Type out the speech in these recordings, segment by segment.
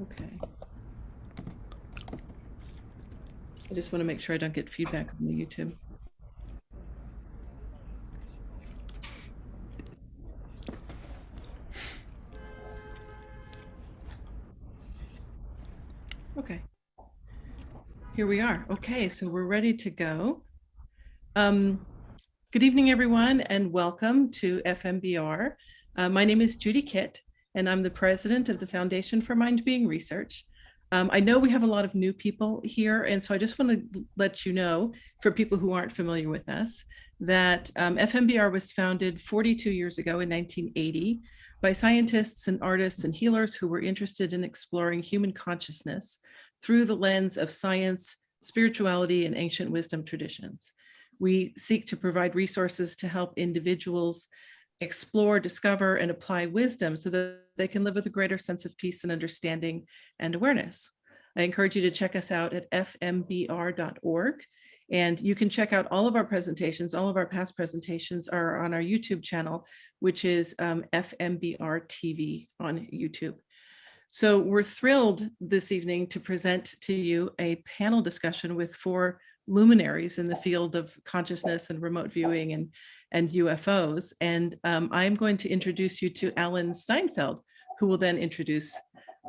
Okay. I just want to make sure I don't get feedback on the YouTube. Okay. Here we are. Okay, so we're ready to go. Good evening, everyone, and welcome to FMBR. My name is Judy Kitt, and I'm the president of the Foundation for Mind Being Research. I know we have a lot of new people here, and so I just want to let you know, for people who aren't familiar with us, that FMBR was founded 42 years ago in 1980 by scientists and artists and healers who were interested in exploring human consciousness through the lens of science, spirituality, and ancient wisdom traditions. We seek to provide resources to help individuals explore, discover, and apply wisdom so that they can live with a greater sense of peace and understanding and awareness. I encourage you to check us out at fmbr.org. And you can check out all of our presentations. All of our past presentations are on our YouTube channel, which is FMBR TV on YouTube. So we're thrilled this evening to present to you a panel discussion with 4 luminaries in the field of consciousness and remote viewing and UFOs. And I'm going to introduce you to Alan Steinfeld, who will then introduce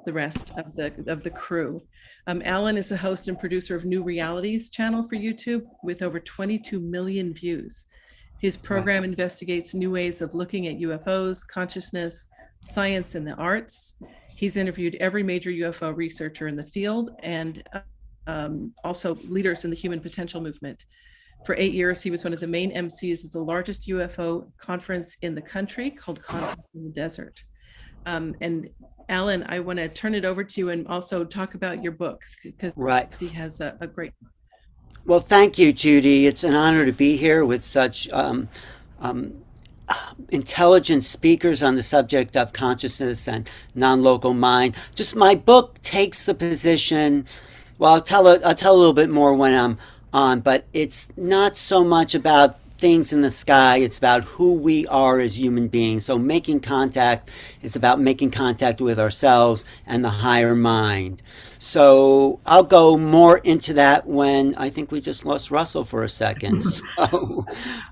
the rest of the crew. Alan is the host and producer of New Realities channel for YouTube with over 22 million views. His program investigates new ways of looking at UFOs, consciousness, science, and the arts. He's interviewed every major UFO researcher in the field and also leaders in the human potential movement. For 8 years, he was one of the main MCs of the largest UFO conference in the country called Contact in the Desert. And Alan, I want to turn it over to you and also talk about your book, because he has a great. Well, thank you, Judy. It's an honor to be here with such intelligent speakers on the subject of consciousness and non-local mind. Just my book takes the position. Well, I'll tell a little bit more when I'm on, but it's not so much about things in the sky. It's about who we are as human beings. So making contact is about making contact with ourselves and the higher mind. So I'll go more into that when I think we just lost Russell for a second. So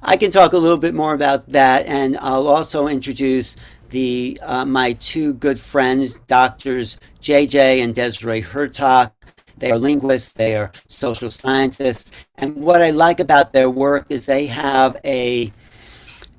I can talk a little bit more about that, and I'll also introduce my 2 good friends, Doctors JJ and Desiree Hurtak. They are linguists, they are social scientists, and what I like about their work is they have a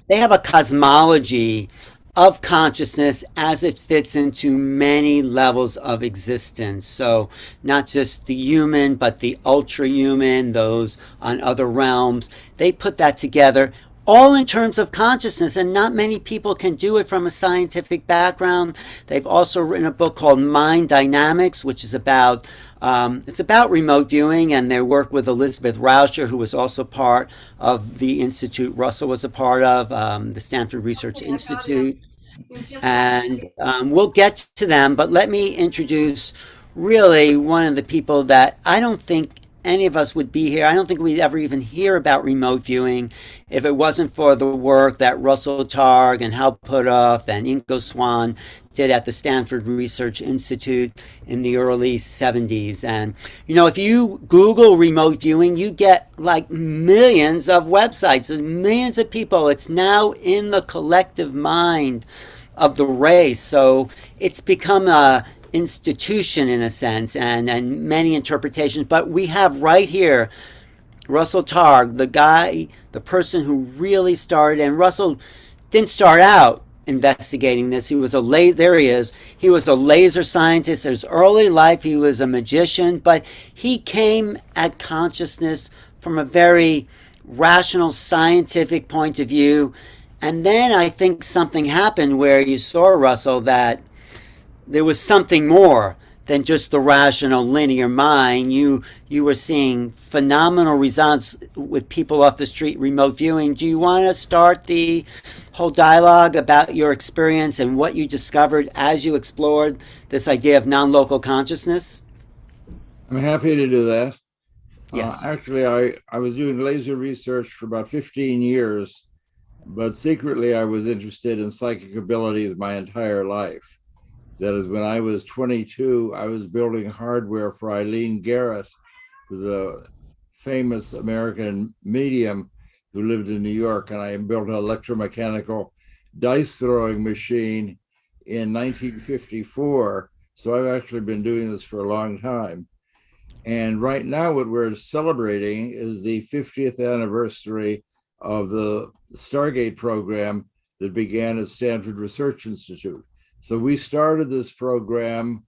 cosmology of consciousness as it fits into many levels of existence. So not just the human, but the ultra-human, those on other realms. They put that together all in terms of consciousness, and not many people can do it from a scientific background. They've also written a book called Mind Dynamics, which is about remote viewing, and their work with Elizabeth Rauscher, who was also part of the institute Russell was a part of, the Stanford Research Institute. And we'll get to them, but let me introduce really one of the people that I don't think any of us would be here. I don't think we'd ever even hear about remote viewing if it wasn't for the work that Russell Targ and Hal Puthoff and Ingo Swann did at the Stanford Research Institute in the early 70s. And, if you Google remote viewing, you get like millions of websites and millions of people. It's now in the collective mind of the race. So it's become a institution in a sense, and many interpretations. But we have right here Russell Targ, the person who really started. And Russell didn't start out investigating this. He was there he is. He was a laser scientist. In his early life, he was a magician, but he came at consciousness from a very rational, scientific point of view. And then I think something happened where you saw, Russell, that there was something more than just the rational linear mind. You were seeing phenomenal results with people off the street remote viewing. Do you want to start the whole dialogue about your experience and what you discovered as you explored this idea of non-local consciousness? I'm happy to do that. Yes. Actually, I was doing laser research for about 15 years, but secretly I was interested in psychic abilities my entire life. That is, when I was 22, I was building hardware for Eileen Garrett, who's a famous American medium who lived in New York, and I built an electromechanical dice throwing machine in 1954. So I've actually been doing this for a long time. And right now, what we're celebrating is the 50th anniversary of the Stargate program that began at Stanford Research Institute. So we started this program.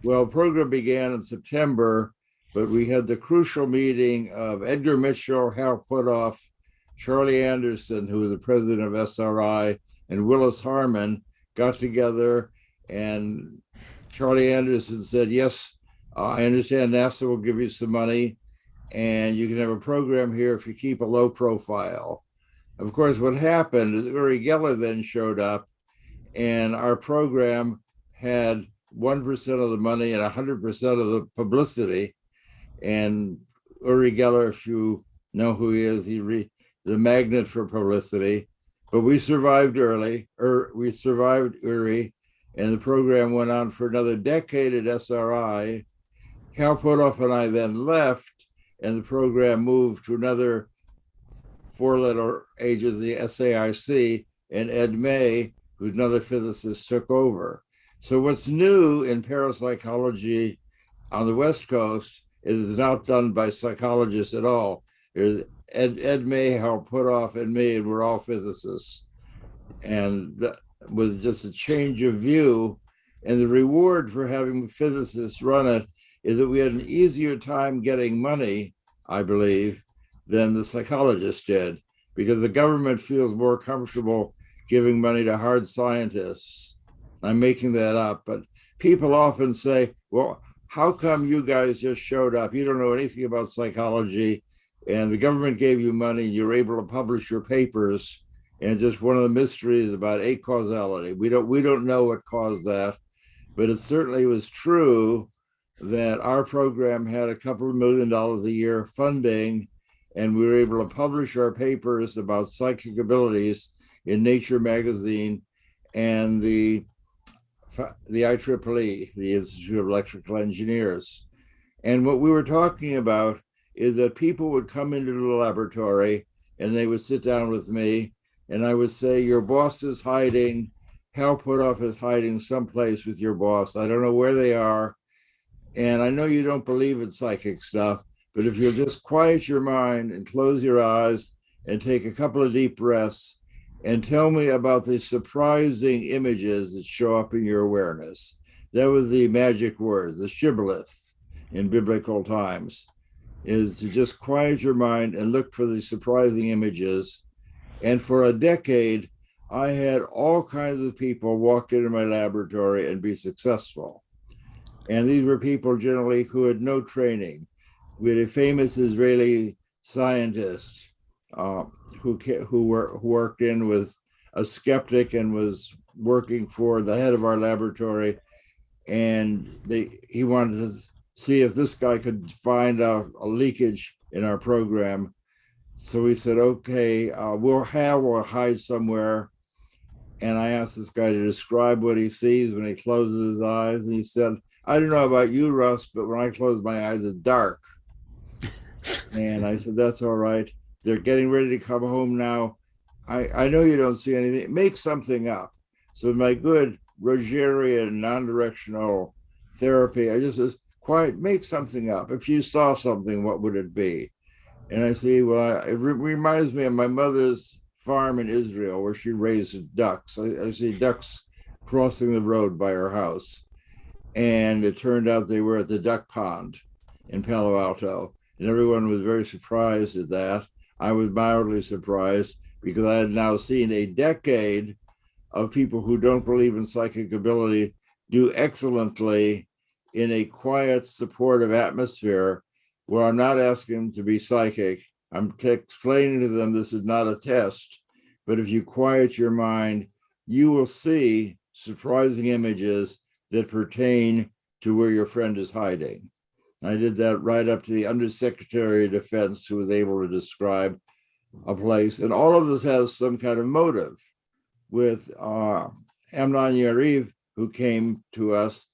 Well, the program began in September, but we had the crucial meeting of Edgar Mitchell, Hal Puthoff, Charlie Anderson, who was the president of SRI, and Willis Harman got together, and Charlie Anderson said, yes, I understand NASA will give you some money, and you can have a program here if you keep a low profile. Of course, what happened is Uri Geller then showed up, and our program had 1% of the money and 100% of the publicity. And Uri Geller, if you know who he is, the magnet for publicity. But we survived Uri, and the program went on for another decade at SRI. Hal Puthoff and I then left, and the program moved to another four-letter agency, SAIC, and Ed May, who's another physicist, took over. So what's new in parapsychology on the West Coast is not done by psychologists at all. There's Ed May, Hal Puthoff, and me, and we're all physicists. And that was just a change of view. And the reward for having physicists run it is that we had an easier time getting money, I believe, than the psychologists did, because the government feels more comfortable giving money to hard scientists. I'm making that up, but people often say, well, how come you guys just showed up? You don't know anything about psychology, and the government gave you money, and you're able to publish your papers. And just one of the mysteries about acausality. We don't know what caused that, but it certainly was true that our program had a couple of $1 million a year funding, and we were able to publish our papers about psychic abilities in Nature magazine and the IEEE, the Institute of Electrical Engineers. And what we were talking about is that people would come into the laboratory and they would sit down with me, and I would say, your boss is hiding, Hal Puthoff is hiding someplace with your boss. I don't know where they are. And I know you don't believe in psychic stuff, but if you'll just quiet your mind and close your eyes and take a couple of deep breaths and tell me about the surprising images that show up in your awareness. That was the magic word, the shibboleth in biblical times, is to just quiet your mind and look for the surprising images. And for a decade, I had all kinds of people walk into my laboratory and be successful. And these were people generally who had no training. We had a famous Israeli scientist who worked in with a skeptic and was working for the head of our laboratory. And he wanted to see if this guy could find a leakage in our program. So we said, okay, we'll hide somewhere. And I asked this guy to describe what he sees when he closes his eyes. And he said, I don't know about you, Russ, but when I close my eyes, it's dark. And I said, that's all right. They're getting ready to come home now. I know you don't see anything. Make something up. So my good Rogerian non-directional therapy, I just said, quiet, make something up. If you saw something, what would it be? And I say, well, it reminds me of my mother's farm in Israel where she raised ducks. I see ducks crossing the road by her house. And it turned out they were at the duck pond in Palo Alto. And everyone was very surprised at that. I was mildly surprised because I had now seen a decade of people who don't believe in psychic ability do excellently in a quiet, supportive atmosphere where I'm not asking them to be psychic. I'm explaining to them this is not a test, but if you quiet your mind, you will see surprising images that pertain to where your friend is hiding. I did that right up to the Undersecretary of Defense, who was able to describe a place. And all of this has some kind of motive. With Amnon Yariv, who came to us.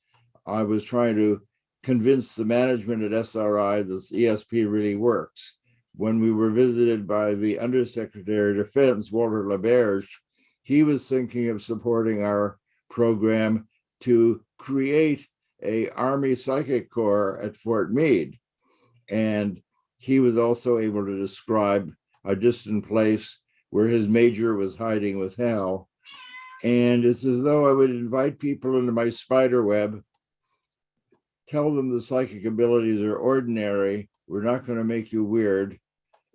I was trying to convince the management at SRI this ESP really works. When we were visited by the Undersecretary of Defense, Walter LaBerge, he was thinking of supporting our program to create a Army Psychic Corps at Fort Meade. And he was also able to describe a distant place where his major was hiding with Hal. And it's as though I would invite people into my spider web, tell them the psychic abilities are ordinary. We're not going to make you weird.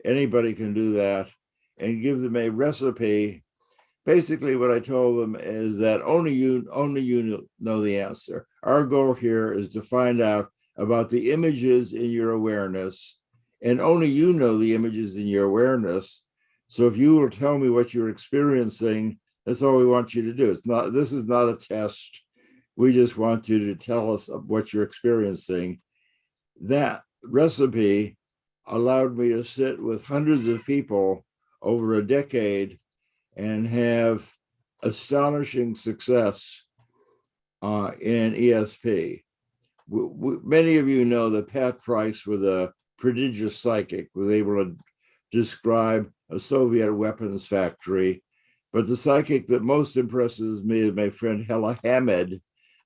Anybody can do that, and give them a recipe. Basically, what I told them is that only you know the answer. Our goal here is to find out about the images in your awareness, and only you know the images in your awareness. So if you will tell me what you're experiencing, that's all we want you to do. This is not a test. We just want you to tell us what you're experiencing. That recipe allowed me to sit with hundreds of people over a decade and have astonishing success in ESP. Many of you know that Pat Price was a prodigious psychic, was able to describe a Soviet weapons factory. But the psychic that most impresses me is my friend Hella Hamed,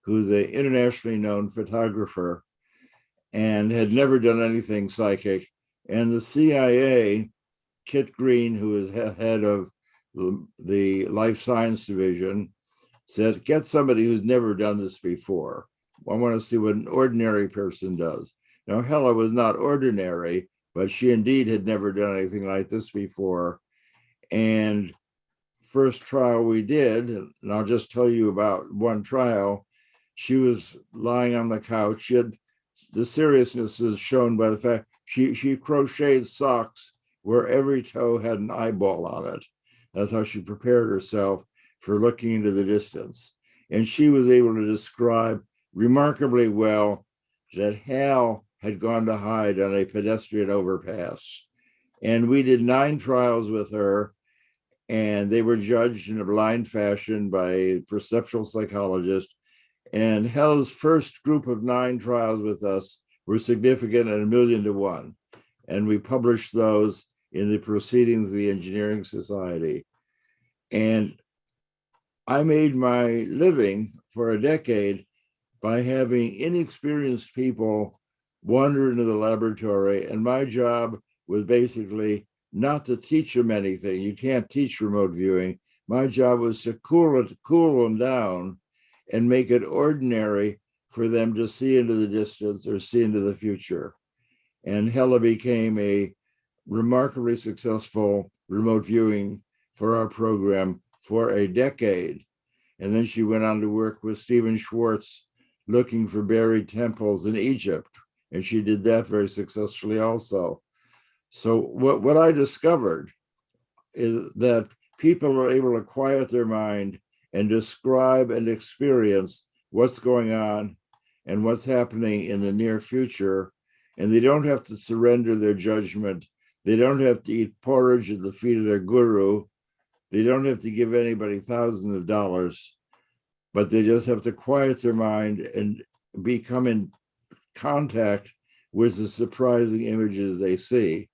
who's an internationally known photographer and had never done anything psychic. And the CIA, Kit Green, who is head of the Life Science Division, said, get somebody who's never done this before. I want to see what an ordinary person does. Now, Hella was not ordinary, but she indeed had never done anything like this before. And first trial we did, and I'll just tell you about one trial, she was lying on the couch. The seriousness is shown by the fact she crocheted socks where every toe had an eyeball on it. That's how she prepared herself for looking into the distance. And she was able to describe remarkably well that Hal had gone to hide on a pedestrian overpass. And we did 9 trials with her, and they were judged in a blind fashion by a perceptual psychologist. And Hal's first group of 9 trials with us were significant at 1,000,000 to 1. And we published those in the Proceedings of the Engineering Society. And I made my living for a decade by having inexperienced people wander into the laboratory. And my job was basically not to teach them anything. You can't teach remote viewing. My job was to cool them down and make it ordinary for them to see into the distance or see into the future. And Hella became a remarkably successful remote viewing for our program for a decade. And then she went on to work with Stephen Schwartz looking for buried temples in Egypt. And she did that very successfully also. So what I discovered is that people are able to quiet their mind and describe and experience what's going on and what's happening in the near future. And they don't have to surrender their judgment. They don't have to eat porridge at the feet of their guru. They don't have to give anybody thousands of dollars, but they just have to quiet their mind and become in contact with the surprising images they see.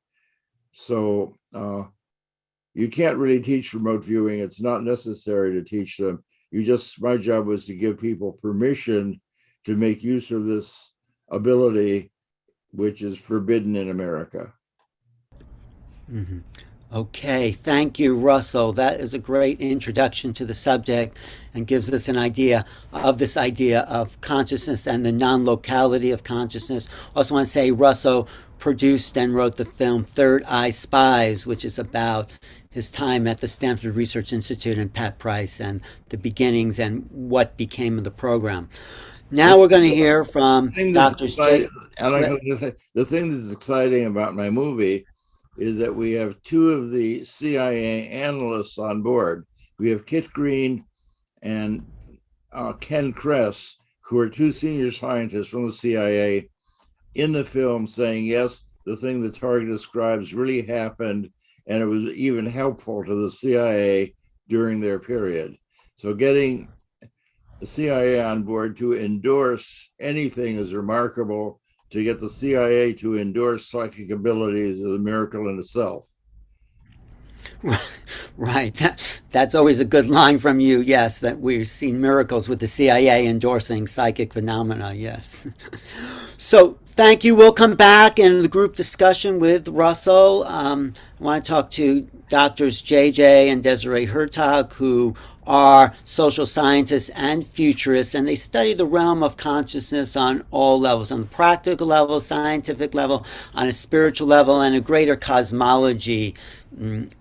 So you can't really teach remote viewing. It's not necessary to teach them. My job was to give people permission to make use of this ability, which is forbidden in America. Mm-hmm. Okay, thank you, Russell. That is a great introduction to the subject and gives us an idea of this idea of consciousness and the non-locality of consciousness. Also want to say Russell produced and wrote the film Third Eye Spies, which is about his time at the Stanford Research Institute and Pat Price and the beginnings and what became of the program. Now we're going to hear from Dr. The thing that's exciting about my movie is that we have 2 of the CIA analysts on board. We have Kit Green and Ken Kress, who are 2 senior scientists from the CIA in the film saying, yes, the thing that Targ describes really happened, and it was even helpful to the CIA during their period. So getting the CIA on board to endorse anything is remarkable. To get the CIA to endorse psychic abilities is a miracle in itself. Right. That's always a good line from you. Yes, that we've seen miracles with the CIA endorsing psychic phenomena. Yes. So thank you. We'll come back in the group discussion with Russell. I want to talk to Doctors JJ and Desiree Hurtak, who are social scientists and futurists, and they study the realm of consciousness on all levels, on the practical level, scientific level, on a spiritual level, and a greater cosmology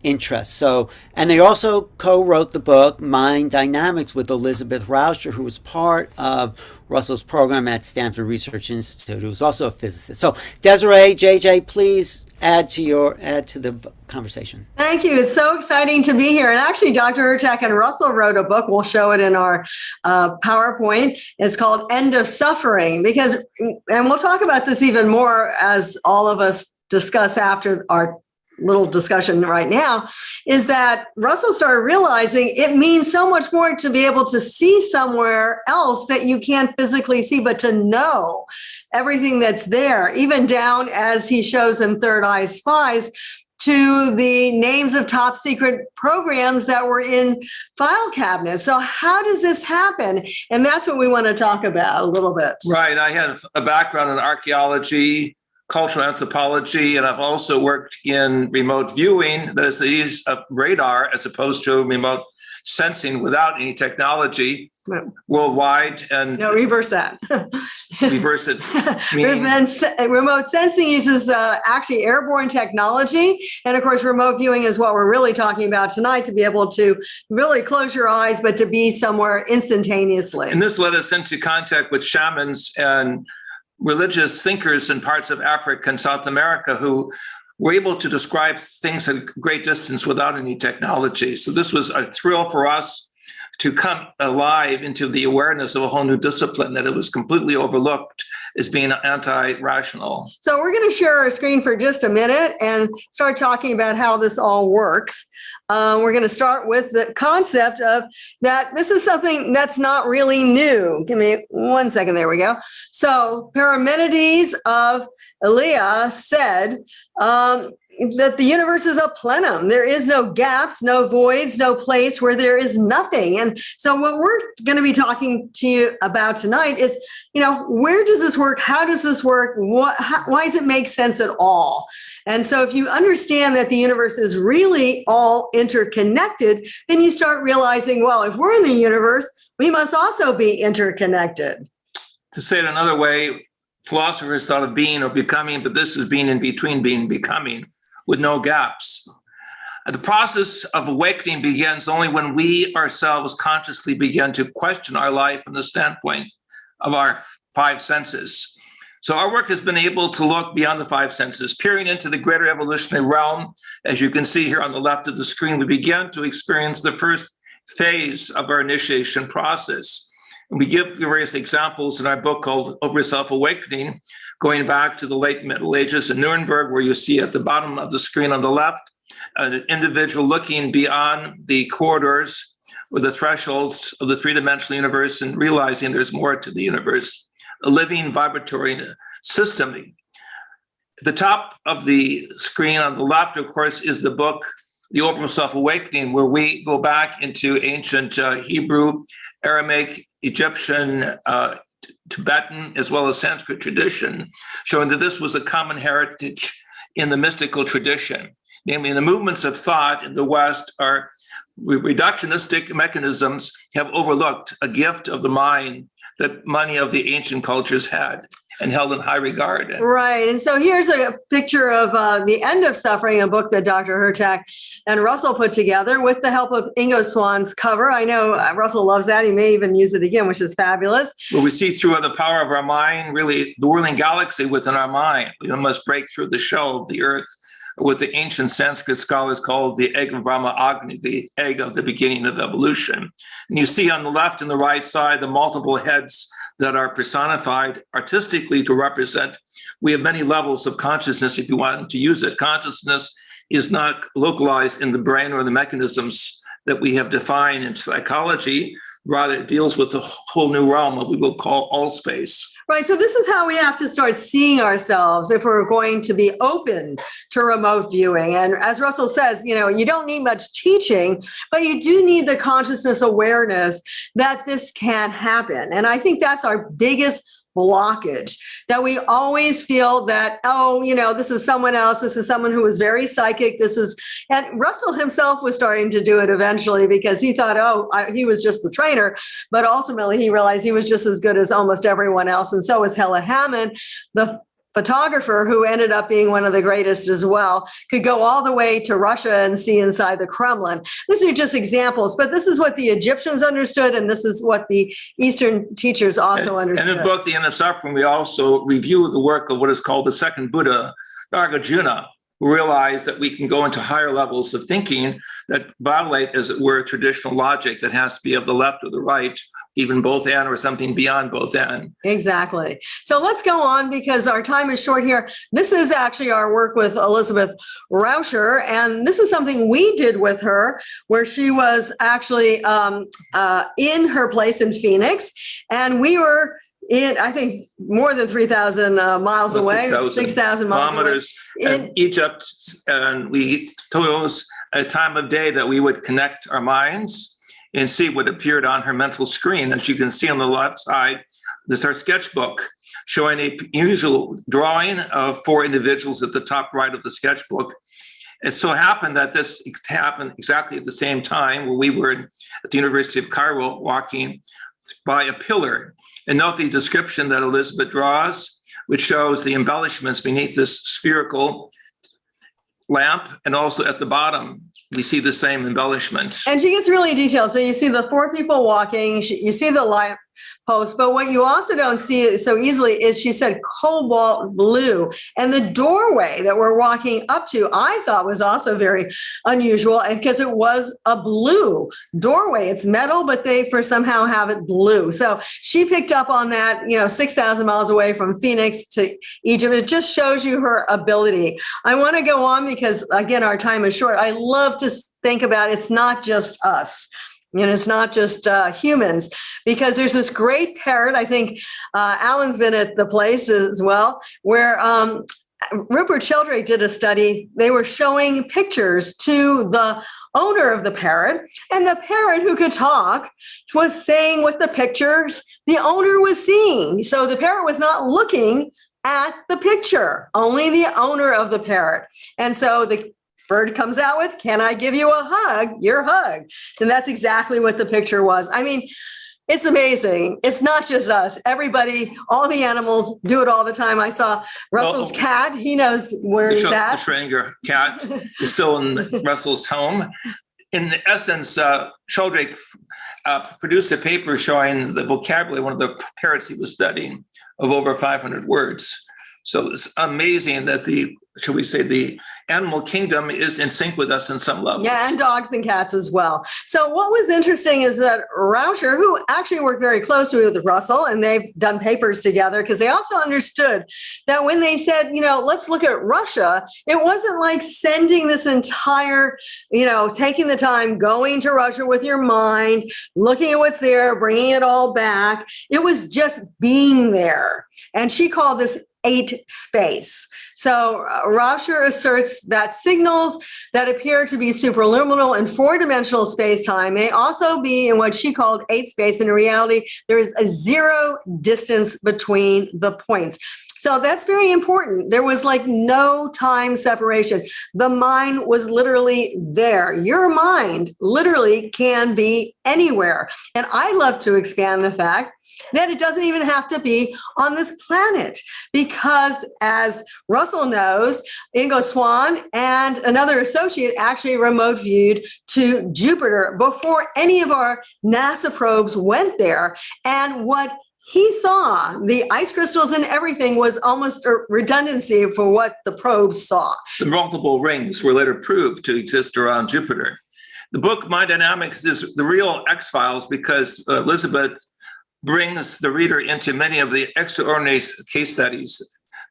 interest. So, and they also co-wrote the book Mind Dynamics with Elizabeth Rauscher, who was part of Russell's program at Stanford Research Institute, who was also a physicist. So Desiree, JJ, please add to the conversation. Thank you. It's so exciting to be here. And actually, Dr. Hurtak and Russell wrote a book. We'll show it in our PowerPoint. It's called End of Suffering, and we'll talk about this even more as all of us discuss after our little discussion right now, is that Russell started realizing it means so much more to be able to see somewhere else that you can't physically see, but to know everything that's there, even down, as he shows in Third Eye Spies, to the names of top secret programs that were in file cabinets. So how does this happen? And that's what we want to talk about a little bit. Right. I had a background in archaeology, cultural anthropology, and I've also worked in remote viewing, that is the use of radar as opposed to remote sensing without any technology worldwide. And no, reverse that. Reverse it. Remote sensing uses actually airborne technology. And of course, remote viewing is what we're really talking about tonight, to be able to really close your eyes, but to be somewhere instantaneously. And this led us into contact with shamans and religious thinkers in parts of Africa and South America who were able to describe things at great distance without any technology. So this was a thrill for us to come alive into the awareness of a whole new discipline that it was completely overlooked as being anti-rational. So we're going to share our screen for just a minute and start talking about how this all works. We're going to start with the concept of that this is something that's not really new. Give me 1 second. There we go. So Parmenides of Elea said that the universe is a plenum. There is no gaps, no voids, no place where there is nothing. And so what we're going to be talking to you about tonight is, where does this work? How does this work? Why does it make sense at all? And so if you understand that the universe is really all interconnected, then you start realizing, well, if we're in the universe, we must also be interconnected. To say it another way, philosophers thought of being or becoming, but this is being in between being and becoming with no gaps. The process of awakening begins only when we ourselves consciously begin to question our life from the standpoint of our five senses. So our work has been able to look beyond the five senses, peering into the greater evolutionary realm. As you can see here on the left of the screen, we begin to experience the first phase of our initiation process. And we give various examples in our book called Over Self-Awakening, going back to the late Middle Ages in Nuremberg, where you see at the bottom of the screen on the left, an individual looking beyond the corridors or the thresholds of the three-dimensional universe and realizing there's more to the universe, a living vibratory system. At the top of the screen on the left, of course, is the book, The Over Self-Awakening, where we go back into ancient Hebrew, Aramaic, Egyptian, Tibetan, as well as Sanskrit tradition, showing that this was a common heritage in the mystical tradition. Namely, the movements of thought in the West are reductionistic mechanisms have overlooked a gift of the mind that many of the ancient cultures had and held in high regard. Right. And so here's a picture of The End of Suffering, a book that Dr. Hurtak and Russell put together with the help of Ingo Swann's cover. I know Russell loves that. He may even use it again, which is fabulous. Well, we see through the power of our mind, really the whirling galaxy within our mind. We must break through the shell of the earth, what the ancient Sanskrit scholars called the egg of Brahma Agni, the egg of the beginning of evolution. And you see on the left and the right side the multiple heads that are personified artistically to represent. We have many levels of consciousness if you want to use it. Consciousness is not localized in the brain or the mechanisms that we have defined in psychology. Rather, it deals with the whole new realm of what we will call all space. Right. So this is how we have to start seeing ourselves if we're going to be open to remote viewing. And as Russell says, you don't need much teaching, but you do need the consciousness awareness that this can happen. And I think that's our biggest blockage, that we always feel that, this is someone else. This is someone who is very psychic. And Russell himself was starting to do it eventually because he thought, he was just the trainer. But ultimately, he realized he was just as good as almost everyone else. And so was Hella Hammond, the photographer, who ended up being one of the greatest as well, could go all the way to Russia and see inside the Kremlin. These are just examples, but this is what the Egyptians understood, and this is what the Eastern teachers also understood. In the book, The End of Suffering, we also review the work of what is called the second Buddha, Nagarjuna, who realized that we can go into higher levels of thinking that violate, as it were, traditional logic that has to be of the left or the right, even both and, or something beyond both and. Exactly. So let's go on because our time is short here. This is actually our work with Elizabeth Rauscher, and this is something we did with her, where she was actually in her place in Phoenix, and we were in, I think, more than 3,000 miles away, 6,000 kilometers in Egypt, and we chose a time of day that we would connect our minds and see what appeared on her mental screen. As you can see on the left side, there's our sketchbook showing a usual drawing of 4 individuals at the top right of the sketchbook. It so happened that this happened exactly at the same time when we were at the University of Cairo walking by a pillar. And note the description that Elizabeth draws, which shows the embellishments beneath this spherical lamp, and also at the bottom we see the same embellishment. And she gets really detailed. So you see the 4 people walking, you see the lamp post, but what you also don't see so easily is she said cobalt blue. And the doorway that we're walking up to, I thought was also very unusual because it was a blue doorway. It's metal, but they somehow have it blue. So she picked up on that, 6,000 miles away from Phoenix to Egypt. It just shows you her ability. I want to go on because, again, our time is short. I love to think about it's not just us. It's not just humans, because there's this great parrot. I think Alan's been at the place as well, where Rupert Sheldrake did a study. They were showing pictures to the owner of the parrot, and the parrot, who could talk, was saying what the pictures the owner was seeing. So the parrot was not looking at the picture, only the owner of the parrot. And so the bird comes out with, "Can I give you a hug? Your hug." And that's exactly what the picture was. I mean, it's amazing. It's not just us. Everybody, all the animals do it all the time. I saw Russell's cat. He knows where he's at. The Schrödinger cat is still in Russell's home. In essence, Sheldrake produced a paper showing the vocabulary of one of the parrots he was studying of over 500 words. So it's amazing that the animal kingdom is in sync with us in some levels. Yeah, and dogs and cats as well. So what was interesting is that Rauscher, who actually worked very closely with Russell, and they've done papers together, because they also understood that when they said, let's look at Russia, it wasn't like sending this entire, taking the time, going to Russia with your mind, looking at what's there, bringing it all back. It was just being there. And she called this 8 space. So Rauscher asserts that signals that appear to be superluminal and 4-dimensional space-time may also be in what she called 8 space. In reality, there is a 0 distance between the points. So that's very important. There was no time separation. The mind was literally there. Your mind literally can be anywhere. And I love to expand the fact that it doesn't even have to be on this planet, because as Russell knows, Ingo Swann and another associate actually remote viewed to Jupiter before any of our NASA probes went there. And what he saw, the ice crystals and everything, was almost a redundancy for what the probes saw. The multiple rings were later proved to exist around Jupiter. The book, Mind Dynamics, is the real X-Files, because Elizabeth brings the reader into many of the extraordinary case studies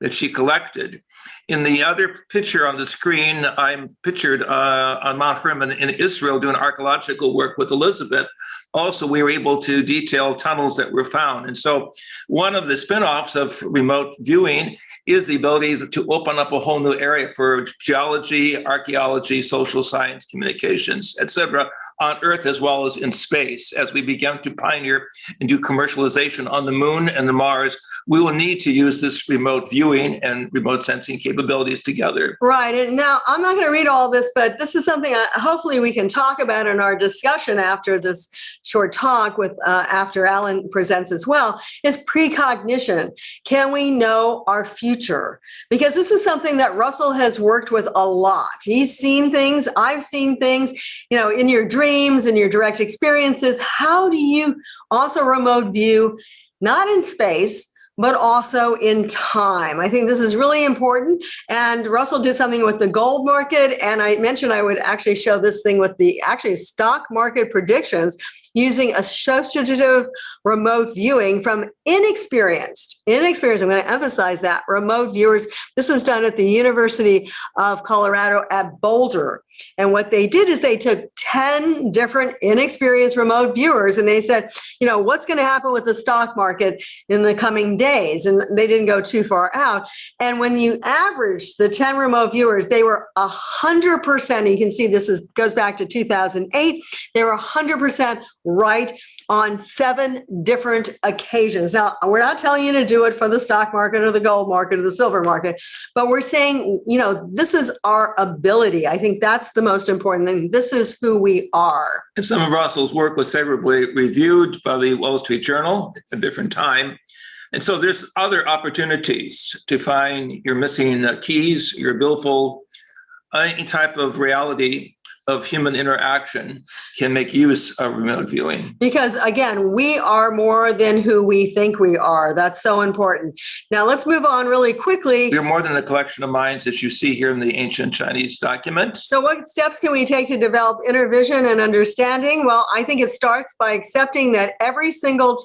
that she collected. In the other picture on the screen, I'm pictured on Mount Hermon in Israel doing archaeological work with Elizabeth. Also, we were able to detail tunnels that were found. And so one of the spin-offs of remote viewing is the ability to open up a whole new area for geology, archaeology, social science, communications, et cetera, on Earth as well as in space. As we begin to pioneer and do commercialization on the moon and the Mars, we will need to use this remote viewing and remote sensing capabilities together. Right. And now I'm not going to read all this, but this is something hopefully we can talk about in our discussion after this short talk with after Alan presents as well, is precognition. Can we know our future? Because this is something that Russell has worked with a lot. He's seen things, I've seen things, in your dreams and your direct experiences. How do you also remote view, not in space, but also in time? I think this is really important. And Russell did something with the gold market. And I mentioned I would actually show this thing with the stock market predictions using associative remote viewing from inexperienced, I'm going to emphasize that, remote viewers. This is done at the University of Colorado at Boulder. And what they did is they took 10 different inexperienced remote viewers and they said, what's going to happen with the stock market in the coming days? And they didn't go too far out. And when you average the 10 remote viewers, they were 100%. You can see this goes back to 2008. They were 100% right on 7 different occasions. Now, we're not telling you to do it for the stock market or the gold market or the silver market, but we're saying, this is our ability. I think that's the most important thing. This is who we are. And some of Russell's work was favorably reviewed by the Wall Street Journal at a different time. And so there's other opportunities to find your missing keys, your billfold, any type of reality of human interaction can make use of remote viewing. Because again, we are more than who we think we are. That's so important. Now let's move on really quickly. We're more than a collection of minds, as you see here in the ancient Chinese document. So what steps can we take to develop inner vision and understanding? Well, I think it starts by accepting that every single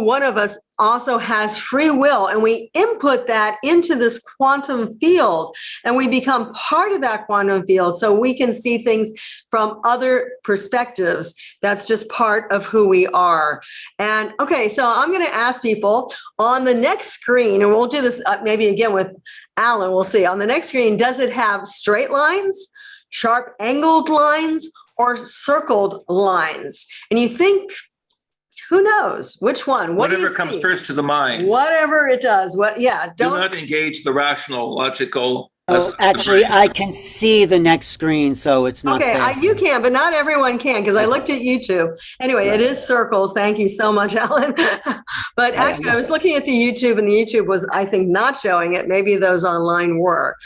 one of us also has free will, and we input that into this quantum field, and we become part of that quantum field so we can see things from other perspectives. That's just part of who we are. And okay, so I'm going to ask people on the next screen, and we'll do this maybe again with Alan, we'll see. On the next screen, does it have straight lines, sharp angled lines, or circled lines? And you think, who knows which one? Whatever comes first to the mind. Whatever it does. Do not engage the rational, logical. Oh, actually, I can see the next screen, so it's not okay. You can, but not everyone can, because I looked at YouTube. Anyway, It is circles. Thank you so much, Alan. But actually, I was looking at the YouTube, and the YouTube was, I think, not showing it. Maybe those online were.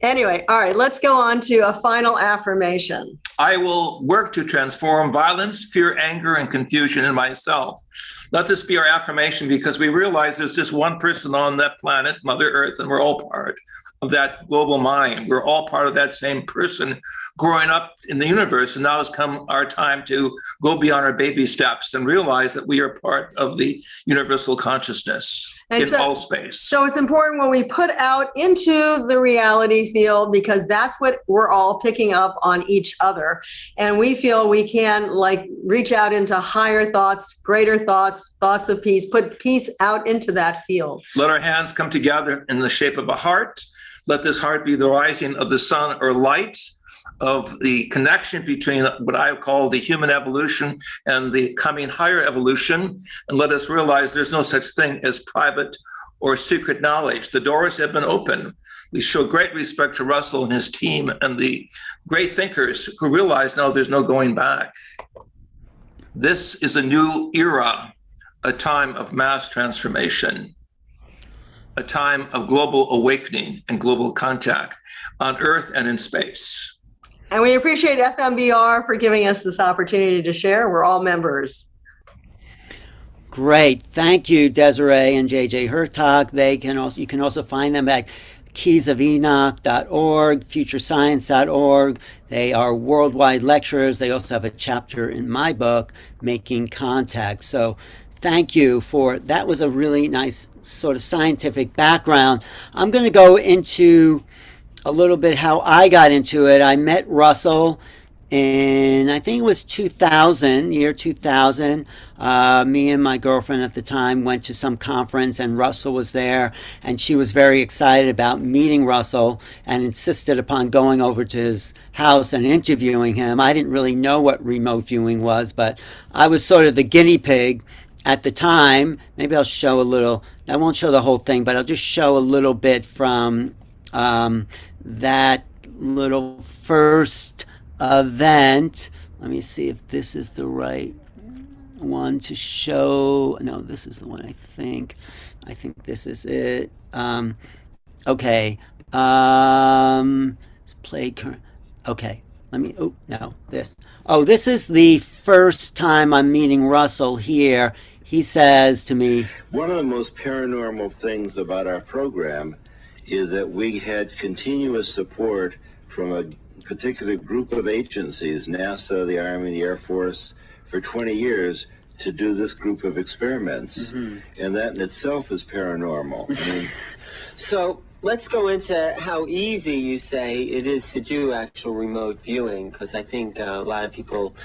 Anyway, all right, let's go on to a final affirmation. I will work to transform violence, fear, anger, and confusion in myself. Let this be our affirmation, because we realize there's just one person on that planet, Mother Earth, and we're all part of that global mind. We're all part of that same person growing up in the universe. And now has come our time to go beyond our baby steps and realize that we are part of the universal consciousness in all space. So it's important when we put out into the reality field, because that's what we're all picking up on each other. And we feel we can reach out into higher thoughts, greater thoughts, thoughts of peace, put peace out into that field. Let our hands come together in the shape of a heart. Let this heart be the rising of the sun or light of the connection between what I call the human evolution and the coming higher evolution. And let us realize there's no such thing as private or secret knowledge. The doors have been opened. We show great respect to Russell and his team and the great thinkers who realize now there's no going back. This is a new era, a time of mass transformation, a time of global awakening and global contact on Earth and in space. And we appreciate FMBR for giving us this opportunity to share. We're all members. Great. Thank you, Desiree and JJ Hurtak. You can also find them at keysofenoch.org, futurescience.org. They are worldwide lecturers. They also have a chapter in my book, Making Contact. So thank you for that. Was a really nice sort of scientific background. I'm going to go into a little bit how I got into it. I met Russell in, I think it was 2000, year 2000. Me and my girlfriend at the time went to some conference, and Russell was there, and she was very excited about meeting Russell and insisted upon going over to his house and interviewing him. I didn't really know what remote viewing was, but I was sort of the guinea pig at the time. Maybe I'll show a little. I won't show the whole thing, but I'll just show a little bit from that little first event. Let me see if this is the right one to show. No, this is the one. I think this is it. Okay. Play current. Okay. Let me. Oh no, this. Oh, this is the first time I'm meeting Russell here. He says to me, one of the most paranormal things about our program is that we had continuous support from a particular group of agencies, NASA, the Army, the Air Force, for 20 years to do this group of experiments. Mm-hmm. And that in itself is paranormal. I mean, so let's go into how easy you say it is to do actual remote viewing, because I think a lot of people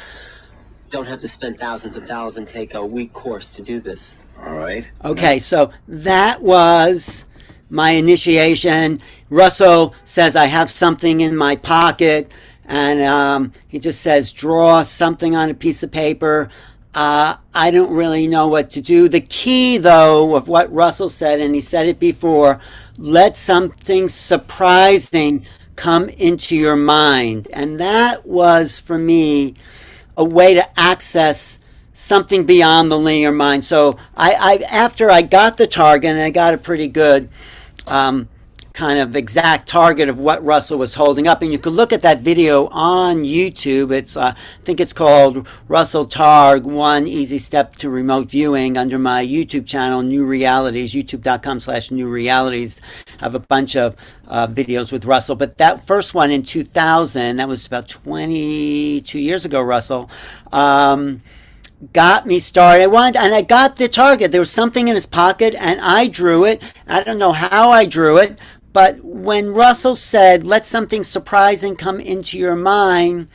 don't have to spend thousands of dollars and take a week course to do this. All right. Okay, so that was my initiation. Russell says I have something in my pocket, and he just says draw something on a piece of paper. I don't really know what to do. The key, though, of what Russell said, and he said it before, let something surprising come into your mind. And that was, for me, a way to access something beyond the linear mind. So I after I got the target, and I got a pretty good kind of exact target of what Russell was holding up, and you can look at that video on YouTube. It's I think it's called Russell Targ, One Easy Step to Remote Viewing, under my YouTube channel, New Realities, youtube.com/New Realities. I have a bunch of videos with Russell, but that first one in 2000, that was about 22 years ago, Russell, got me started. I got the target. There was something in his pocket, and I drew it. I don't know how I drew it, but when Russell said, let something surprising come into your mind,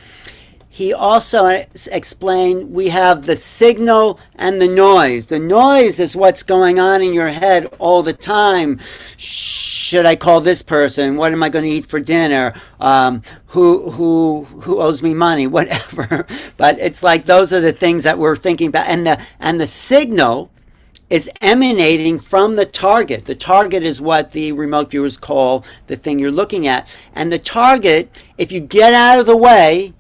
he also explained we have the signal and the noise. The noise is what's going on in your head all the time. Should I call this person? What am I going to eat for dinner? Who owes me money? Whatever. But it's like those are the things that we're thinking about. And the signal is emanating from the target. The target is what the remote viewers call the thing you're looking at. And the target, if you get out of the way,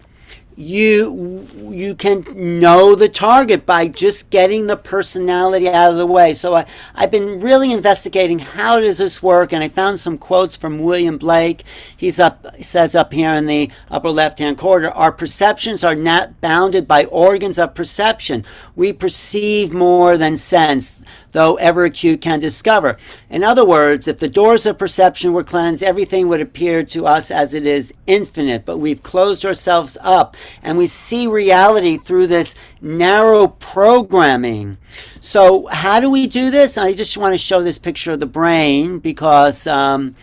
you can know the target by just getting the personality out of the way. So I've been really investigating how does this work, and I found some quotes from William Blake. He says up here in the upper left-hand corner, our perceptions are not bounded by organs of perception. We perceive more than sense, though ever acute can discover. In other words, if the doors of perception were cleansed, everything would appear to us as it is infinite, but we've closed ourselves up, and we see reality through this narrow programming. So how do we do this? I just want to show this picture of the brain, because can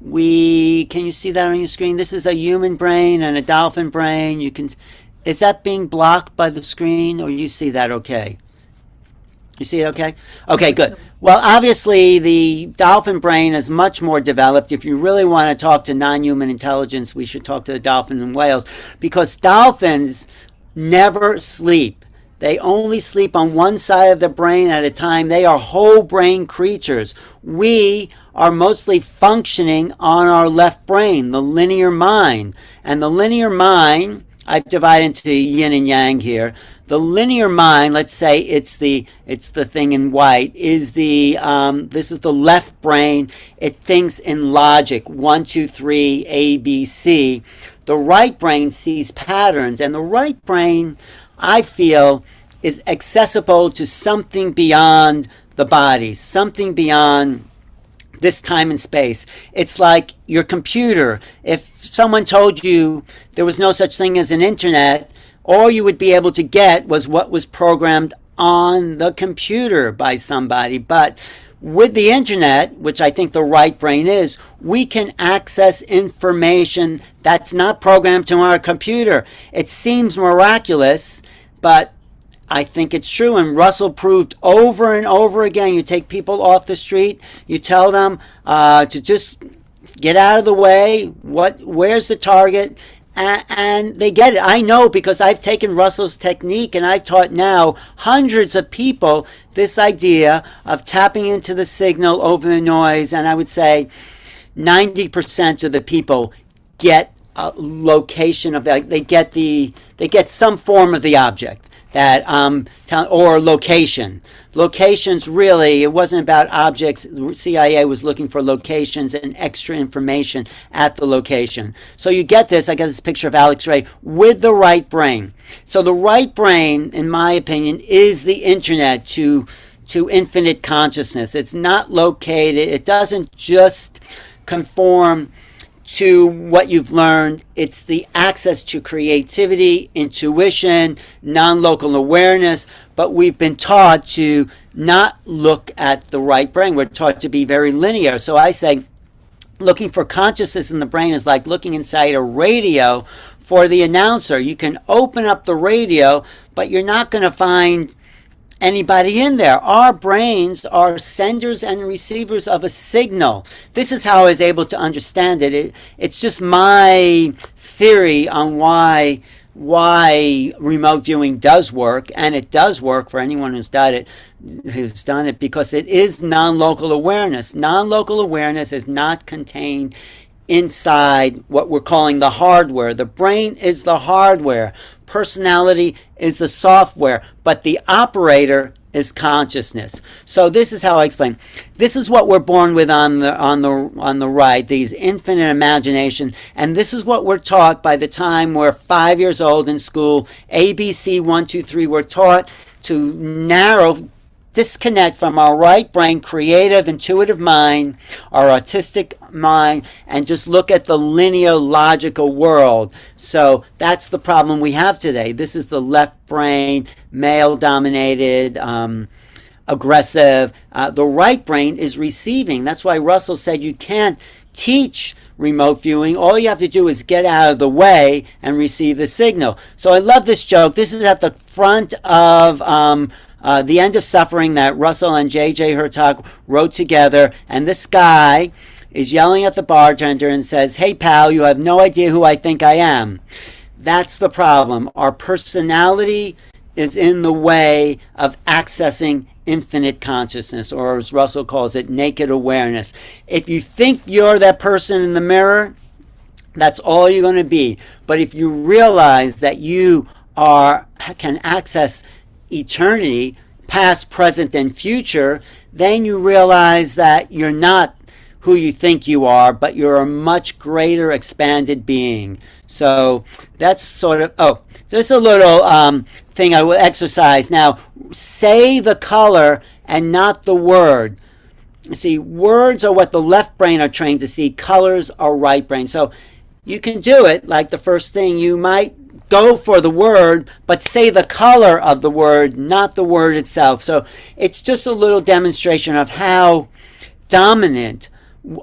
you see that on your screen? This is a human brain and a dolphin brain. Is that being blocked by the screen, or you see that okay? You see it okay? Okay, good. Well, obviously, the dolphin brain is much more developed. If you really want to talk to non-human intelligence, we should talk to the dolphin and whales, because dolphins never sleep. They only sleep on one side of the brain at a time. They are whole brain creatures. We are mostly functioning on our left brain, the linear mind. And the linear mind, I've divided into yin and yang here. The linear mind, let's say it's the thing in white, is this is the left brain. It thinks in logic, 1, 2, 3, A, B, C. The right brain sees patterns, and the right brain, I feel, is accessible to something beyond the body, something beyond this time and space. It's like your computer. If someone told you there was no such thing as an internet, all you would be able to get was what was programmed on the computer by somebody. But with the internet, which I think the right brain is, we can access information that's not programmed to our computer. It seems miraculous, but I think it's true. And Russell proved over and over again, you take people off the street, you tell them to just get out of the way, where's the target, and they get it. I know, because I've taken Russell's technique and I've taught now hundreds of people this idea of tapping into the signal over the noise, and I would say 90% of the people get a location of that. They get some form of the object that or location. Locations, really, it wasn't about objects. The CIA was looking for locations and extra information at the location. So you get this. I got this picture of Alex Ray with the right brain. So the right brain, in my opinion, is the internet to infinite consciousness. It's not located. It doesn't just conform to what you've learned. It's the access to creativity, intuition, non-local awareness, but we've been taught to not look at the right brain. We're taught to be very linear. So I say looking for consciousness in the brain is like looking inside a radio for the announcer. You can open up the radio, but you're not going to find anybody in there. Our brains are senders and receivers of a signal. This is how I was able to understand it. It's just my theory on why remote viewing does work, and it does work for anyone who's done it, because it is non-local awareness. Non-local awareness is not contained inside what we're calling the hardware. The brain is the hardware. Personality is the software, but the operator is consciousness. So this is how I explain. This is what we're born with on the right, these infinite imagination, and this is what we're taught by the time we're 5 years old in school. ABC 1, 2, 3. We're taught to disconnect from our right brain, creative, intuitive mind, our artistic mind, and just look at the linear, logical world. So that's the problem we have today. This is the left brain, male-dominated, aggressive. The right brain is receiving. That's why Russell said you can't teach remote viewing. All you have to do is get out of the way and receive the signal. So I love this joke. This is at the front of The End of Suffering that Russell and J.J. Hurtak wrote together. And this guy is yelling at the bartender and says, "Hey, pal, you have no idea who I think I am." That's the problem. Our personality is in the way of accessing infinite consciousness, or as Russell calls it, naked awareness. If you think you're that person in the mirror, that's all you're going to be. But if you realize that you can access eternity, past, present, and future, then you realize that you're not who you think you are, but you're a much greater expanded being. So that's sort of, just a little thing I will exercise. Now, say the color and not the word. See, words are what the left brain are trained to see. Colors are right brain. So you can do it like the first thing. You might go for the word, but say the color of the word, not the word itself. So it's just a little demonstration of how dominant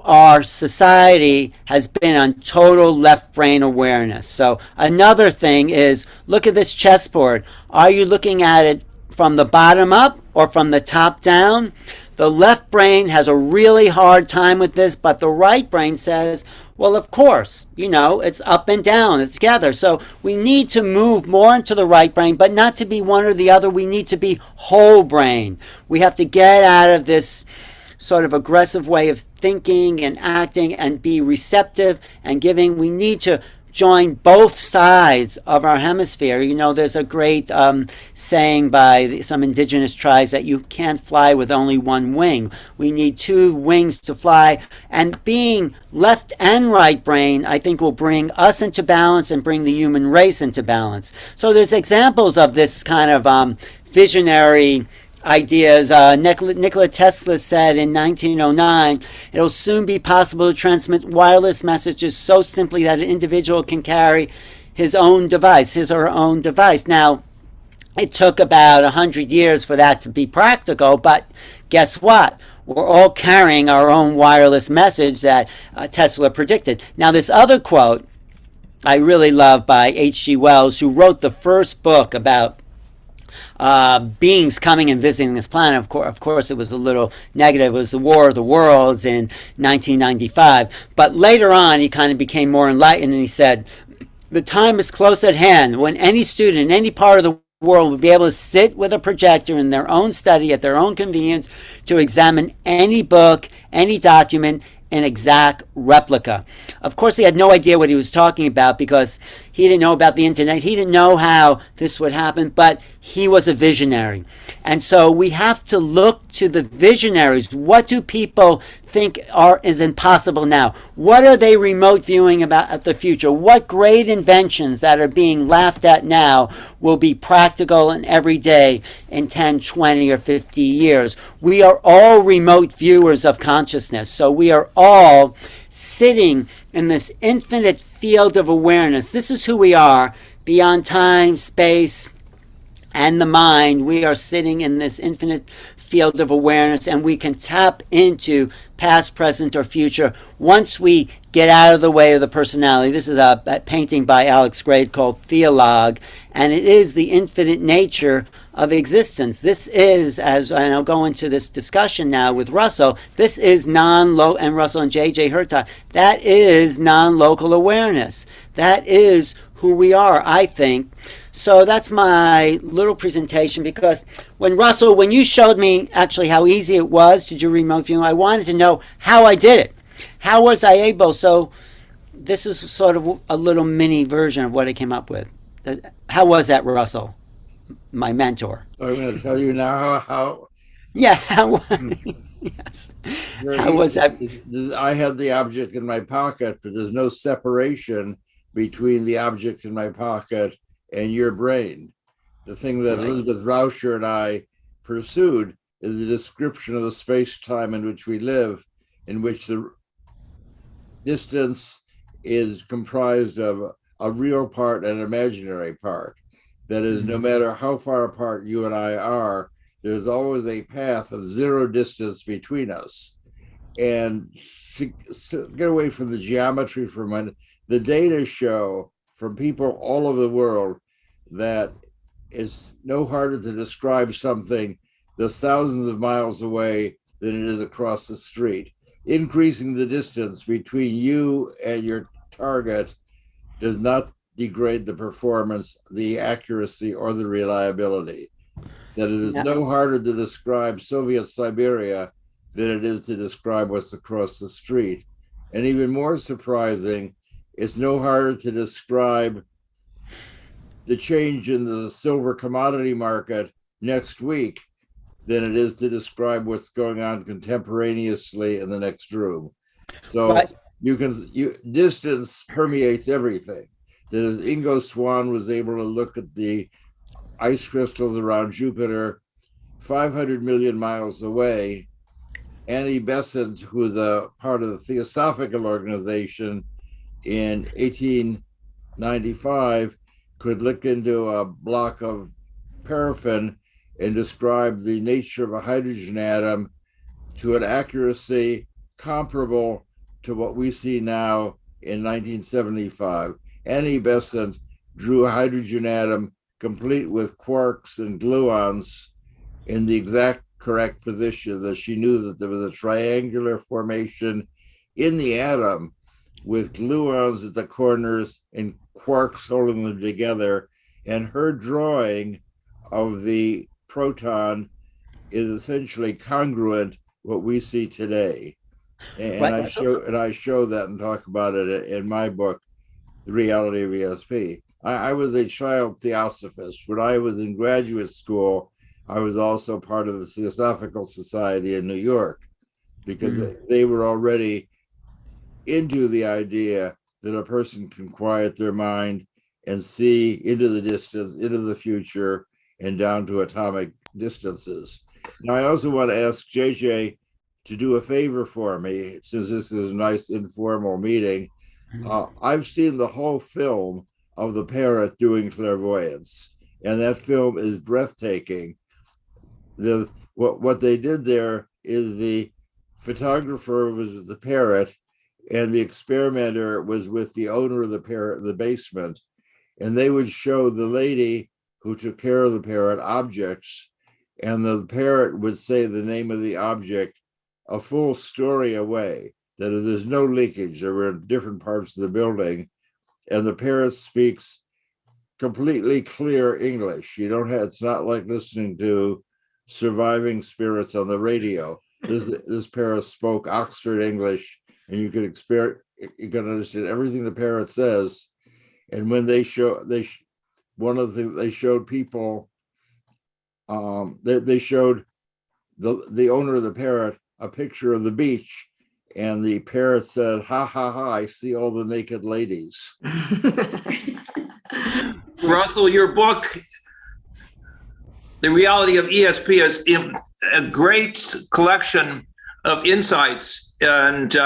our society has been on total left brain awareness. So another thing is, look at this chessboard. Are you looking at it from the bottom up or from the top down? The left brain has a really hard time with this, but the right brain says, well, of course, it's up and down, it's together. So we need to move more into the right brain, but not to be one or the other. We need to be whole brain. We have to get out of this sort of aggressive way of thinking and acting and be receptive and giving. We need to join both sides of our hemisphere. There's a great saying by some indigenous tribes that you can't fly with only one wing. We need two wings to fly. And being left and right brain, I think, will bring us into balance and bring the human race into balance. So there's examples of this kind of visionary ideas. Nikola Tesla said in 1909, it'll soon be possible to transmit wireless messages so simply that an individual can carry his or her own device. Now, It took about 100 years for that to be practical, but guess what? We're all carrying our own wireless message that Tesla predicted. Now, this other quote I really love by H.G. Wells, who wrote the first book about beings coming and visiting this planet. Of course, it was a little negative. It was the War of the Worlds in 1995. But later on, he kind of became more enlightened, and he said, the time is close at hand when any student in any part of the world will be able to sit with a projector in their own study at their own convenience to examine any book, any document, an exact replica. Of course, he had no idea what he was talking about because he didn't know about the internet. He didn't know how this would happen, but he was a visionary. And so we have to look to the visionaries. What do people think is impossible now? What are they remote viewing about the future? What great inventions that are being laughed at now will be practical and everyday in 10, 20, or 50 years? We are all remote viewers of consciousness. So we are all sitting in this infinite field of awareness. This is who we are beyond time, space, and the mind. We are sitting in this infinite field of awareness, and we can tap into past, present, or future once we get out of the way of the personality. This is a painting by Alex Grade called Theologue, and it is the infinite nature of existence. This is, as and I'll go into this discussion now with Russell, this is non-local, and Russell and J.J. Hurtak, that is non-local awareness. That is who we are, I think. So that's my little presentation, because when you showed me actually how easy it was to do remote viewing, I wanted to know how I did it. How was I able? So this is sort of a little mini version of what I came up with. How was that, Russell, my mentor? I'm going to tell you now how. Yeah, yes. How was that? I had the object in my pocket, but there's no separation between the object in my pocket and your brain. The thing that Elizabeth Rauscher and I pursued is the description of the space-time in which we live, in which the distance is comprised of a real part and an imaginary part. That is, no matter how far apart you and I are, there's always a path of zero distance between us. And to get away from the geometry for a minute, the data show from people all over the world that it's no harder to describe something that's thousands of miles away than it is across the street. Increasing the distance between you and your target does not degrade the performance, the accuracy, or the reliability. That it is no harder to describe Soviet Siberia than it is to describe what's across the street. And even more surprising, it's no harder to describe the change in the silver commodity market next week than it is to describe what's going on contemporaneously in the next room. So distance permeates everything. That is, Ingo Swann was able to look at the ice crystals around Jupiter 500 million miles away. Annie Besant, who was a part of the Theosophical Organization in 1895, could look into a block of paraffin and describe the nature of a hydrogen atom to an accuracy comparable to what we see now in 1975. Annie Besant drew a hydrogen atom complete with quarks and gluons in the exact correct position, that she knew that there was a triangular formation in the atom with gluons at the corners and quarks holding them together. And her drawing of the proton is essentially congruent what we see today. And I show that and talk about it in my book, The Reality of ESP. I was a child theosophist. When I was in graduate school, I was also part of the Theosophical Society in New York, because they were already into the idea that a person can quiet their mind and see into the distance, into the future, and down to atomic distances. Now, I also want to ask JJ to do a favor for me, since this is a nice informal meeting. I've seen the whole film of the parrot doing clairvoyance, and that film is breathtaking. What they did there is the photographer was with the parrot, and the experimenter was with the owner of the parrot in the basement, and they would show the lady who took care of the parrot objects, and the parrot would say the name of the object a full story away. That is, there's no leakage. They were in different parts of the building, and the parrot speaks completely clear English. You don't have, it's not like listening to Surviving Spirits on the radio. This parrot spoke Oxford English, and you could understand everything the parrot says. And when they showed people, they showed the owner of the parrot a picture of the beach, and the parrot said, "Ha ha ha! I see all the naked ladies." Russell, your book, The Reality of ESP, is a great collection of insights and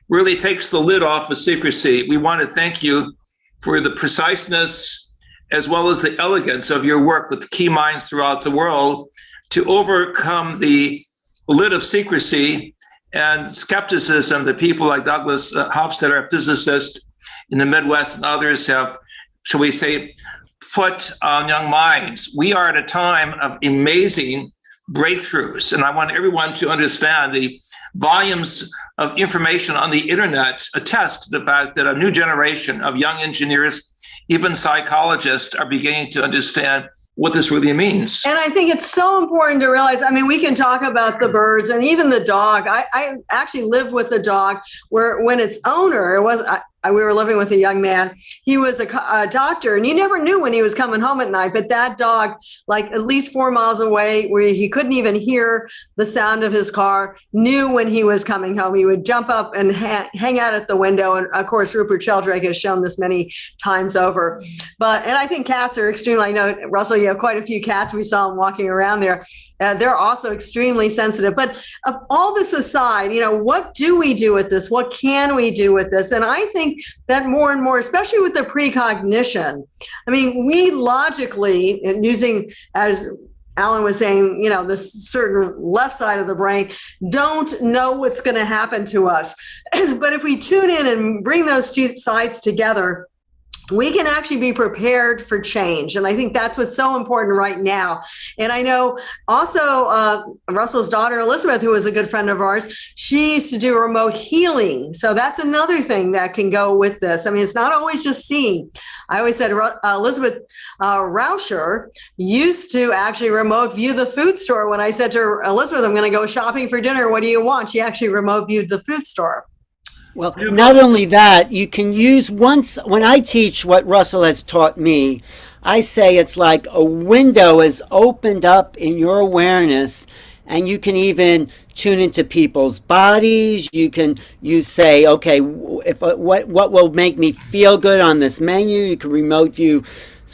really takes the lid off of secrecy. We want to thank you for the preciseness as well as the elegance of your work with key minds throughout the world to overcome the lid of secrecy and skepticism that people like Douglas Hofstadter, a physicist in the Midwest, and others have, shall we say, put on young minds. We are at a time of amazing breakthroughs, and I want everyone to understand the volumes of information on the internet attest to the fact that a new generation of young engineers, even psychologists, are beginning to understand what this really means. And I think it's so important to realize, I mean, we can talk about the birds and even the dog. I actually lived with a dog where when its owner, we were living with a young man. He was a doctor, and you never knew when he was coming home at night. But that dog, like at least 4 miles away, where he couldn't even hear the sound of his car, knew when he was coming home. He would jump up and hang out at the window. And of course, Rupert Sheldrake has shown this many times over. And I think cats are extremely, I know, Russell, you have quite a few cats. We saw them walking around there. They're also extremely sensitive. But all this aside, what do we do with this? What can we do with this? And I think that more and more, especially with the precognition, I mean, we logically, and using, as Alan was saying, this certain left side of the brain, don't know what's going to happen to us. But if we tune in and bring those two sides together, we can actually be prepared for change. And I think that's what's so important right now. And I know also Russell's daughter, Elizabeth, who was a good friend of ours, she used to do remote healing. So that's another thing that can go with this. I mean, it's not always just seeing. I always said Elizabeth Rauscher used to actually remote view the food store. When I said to her, Elizabeth, I'm going to go shopping for dinner, what do you want? She actually remote viewed the food store. Well, not only that, you can use when I teach what Russell has taught me, I say it's like a window is opened up in your awareness, and you can even tune into people's bodies. You say, okay, what will make me feel good on this menu? You can remote view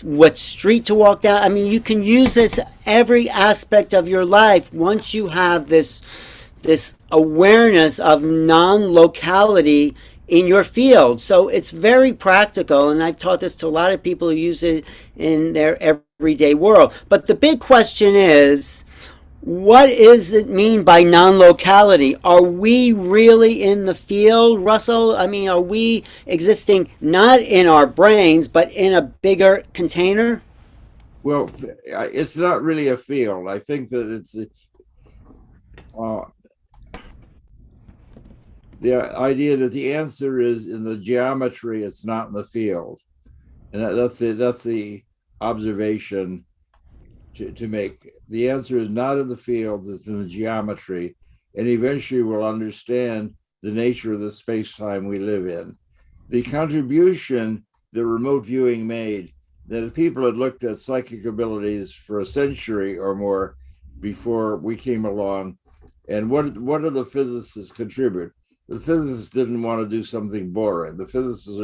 what street to walk down. I mean, you can use this every aspect of your life once you have this awareness of non-locality in your field. So it's very practical, and I've taught this to a lot of people who use it in their everyday world. But the big question is, what does it mean by non-locality? Are we really in the field, Russell? I mean, are we existing not in our brains, but in a bigger container? Well, it's not really a field. I think that it's the idea that the answer is in the geometry, it's not in the field. And that's the observation to make. The answer is not in the field, it's in the geometry. And eventually we'll understand the nature of the space-time we live in. The contribution that remote viewing made, that people had looked at psychic abilities for a century or more before we came along. And what do the physicists contribute? The physicists didn't want to do something boring. The physicists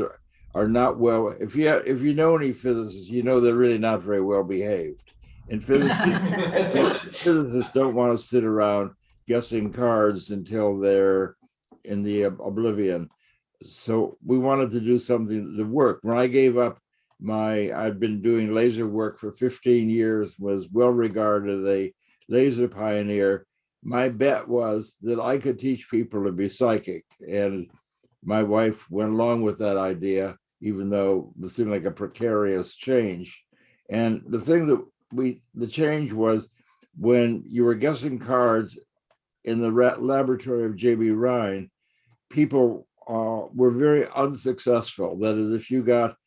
are not well. If you know any physicists, you know they're really not very well behaved. And physicists don't want to sit around guessing cards until they're in the oblivion. So we wanted to do something to work. When I gave up I'd been doing laser work for 15 years, was well regarded as a laser pioneer. My bet was that I could teach people to be psychic. And my wife went along with that idea, even though it seemed like a precarious change. And the thing that the change was when you were guessing cards in the laboratory of J.B. Rhine, people were very unsuccessful. That is, if you got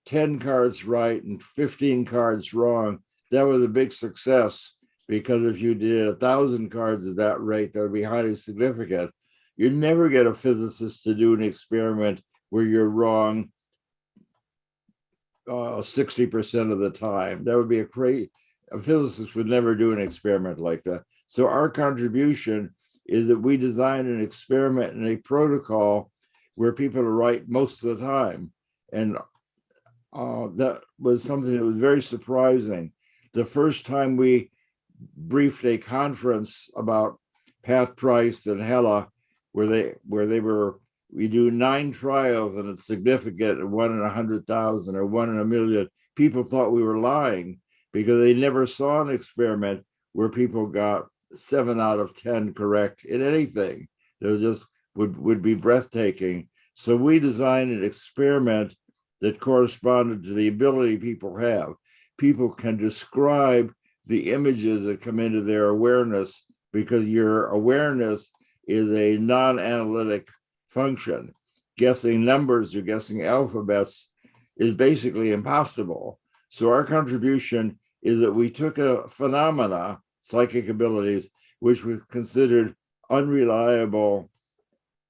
10 cards right and 15 cards wrong, that was a big success, because if you did 1,000 cards at that rate, that would be highly significant. You'd never get a physicist to do an experiment where you're wrong 60% of the time. That would be a physicist would never do an experiment like that. So our contribution is that we designed an experiment and a protocol where people are right most of the time. And that was something that was very surprising. The first time we briefed a conference about Pat Price and Hella, where we do 9 trials and it's significant, 1 in 100,000 or 1 in a million. People thought we were lying because they never saw an experiment where people got 7 out of 10 correct in anything. It was just would be breathtaking. So we designed an experiment that corresponded to the ability people have. People can describe the images that come into their awareness, because your awareness is a non-analytic function. Guessing numbers or guessing alphabets is basically impossible. So our contribution is that we took a phenomena, psychic abilities, which was considered unreliable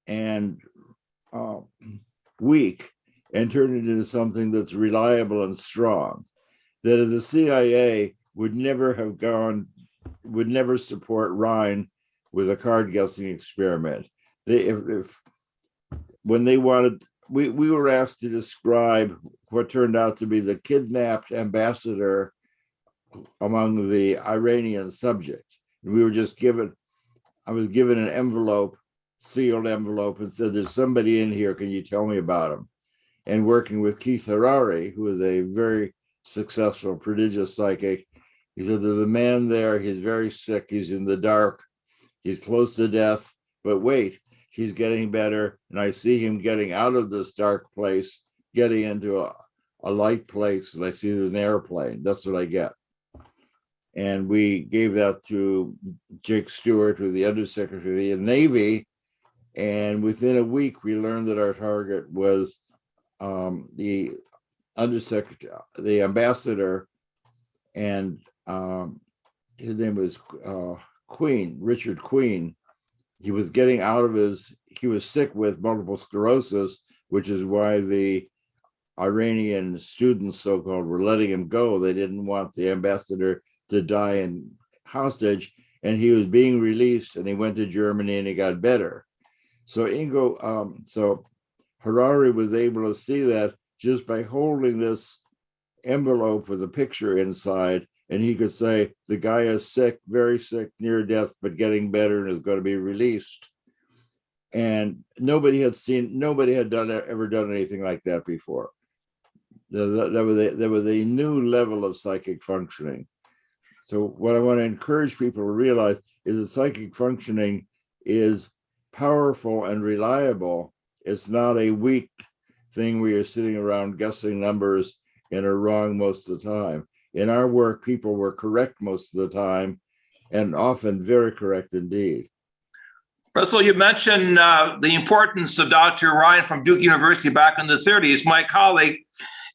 and weak, and turned it into something that's reliable and strong. That the CIA would never support Rhine with a card guessing experiment. When they wanted, we were asked to describe what turned out to be the kidnapped ambassador among the Iranian subjects. And we were just I was given an envelope, sealed envelope, and said, there's somebody in here, can you tell me about him? And working with Keith Harari, who is a very successful, prodigious psychic, he said, there's a man there, he's very sick, he's in the dark, he's close to death, but wait, he's getting better, and I see him getting out of this dark place, getting into a light place, and I see there's an airplane. That's what I get. And we gave that to Jake Stewart, who was the Undersecretary of the Navy, and within a week, we learned that our target was the Undersecretary, the ambassador, and his name was Richard Queen. He was getting out of he was sick with multiple sclerosis, which is why the Iranian students, so-called, were letting him go. They didn't want the ambassador to die in hostage, and he was being released, and he went to Germany and he got better. So so Harari was able to see that just by holding this envelope with a picture inside, and he could say, the guy is sick, very sick, near death, but getting better and is going to be released. And nobody had ever done anything like that before. There was a new level of psychic functioning. So what I want to encourage people to realize is that psychic functioning is powerful and reliable. It's not a weak thing where you're sitting around guessing numbers and are wrong most of the time. In our work, people were correct most of the time, and often very correct indeed. Russell, you mentioned the importance of Dr. Ryan from Duke University back in the 30s. My colleague,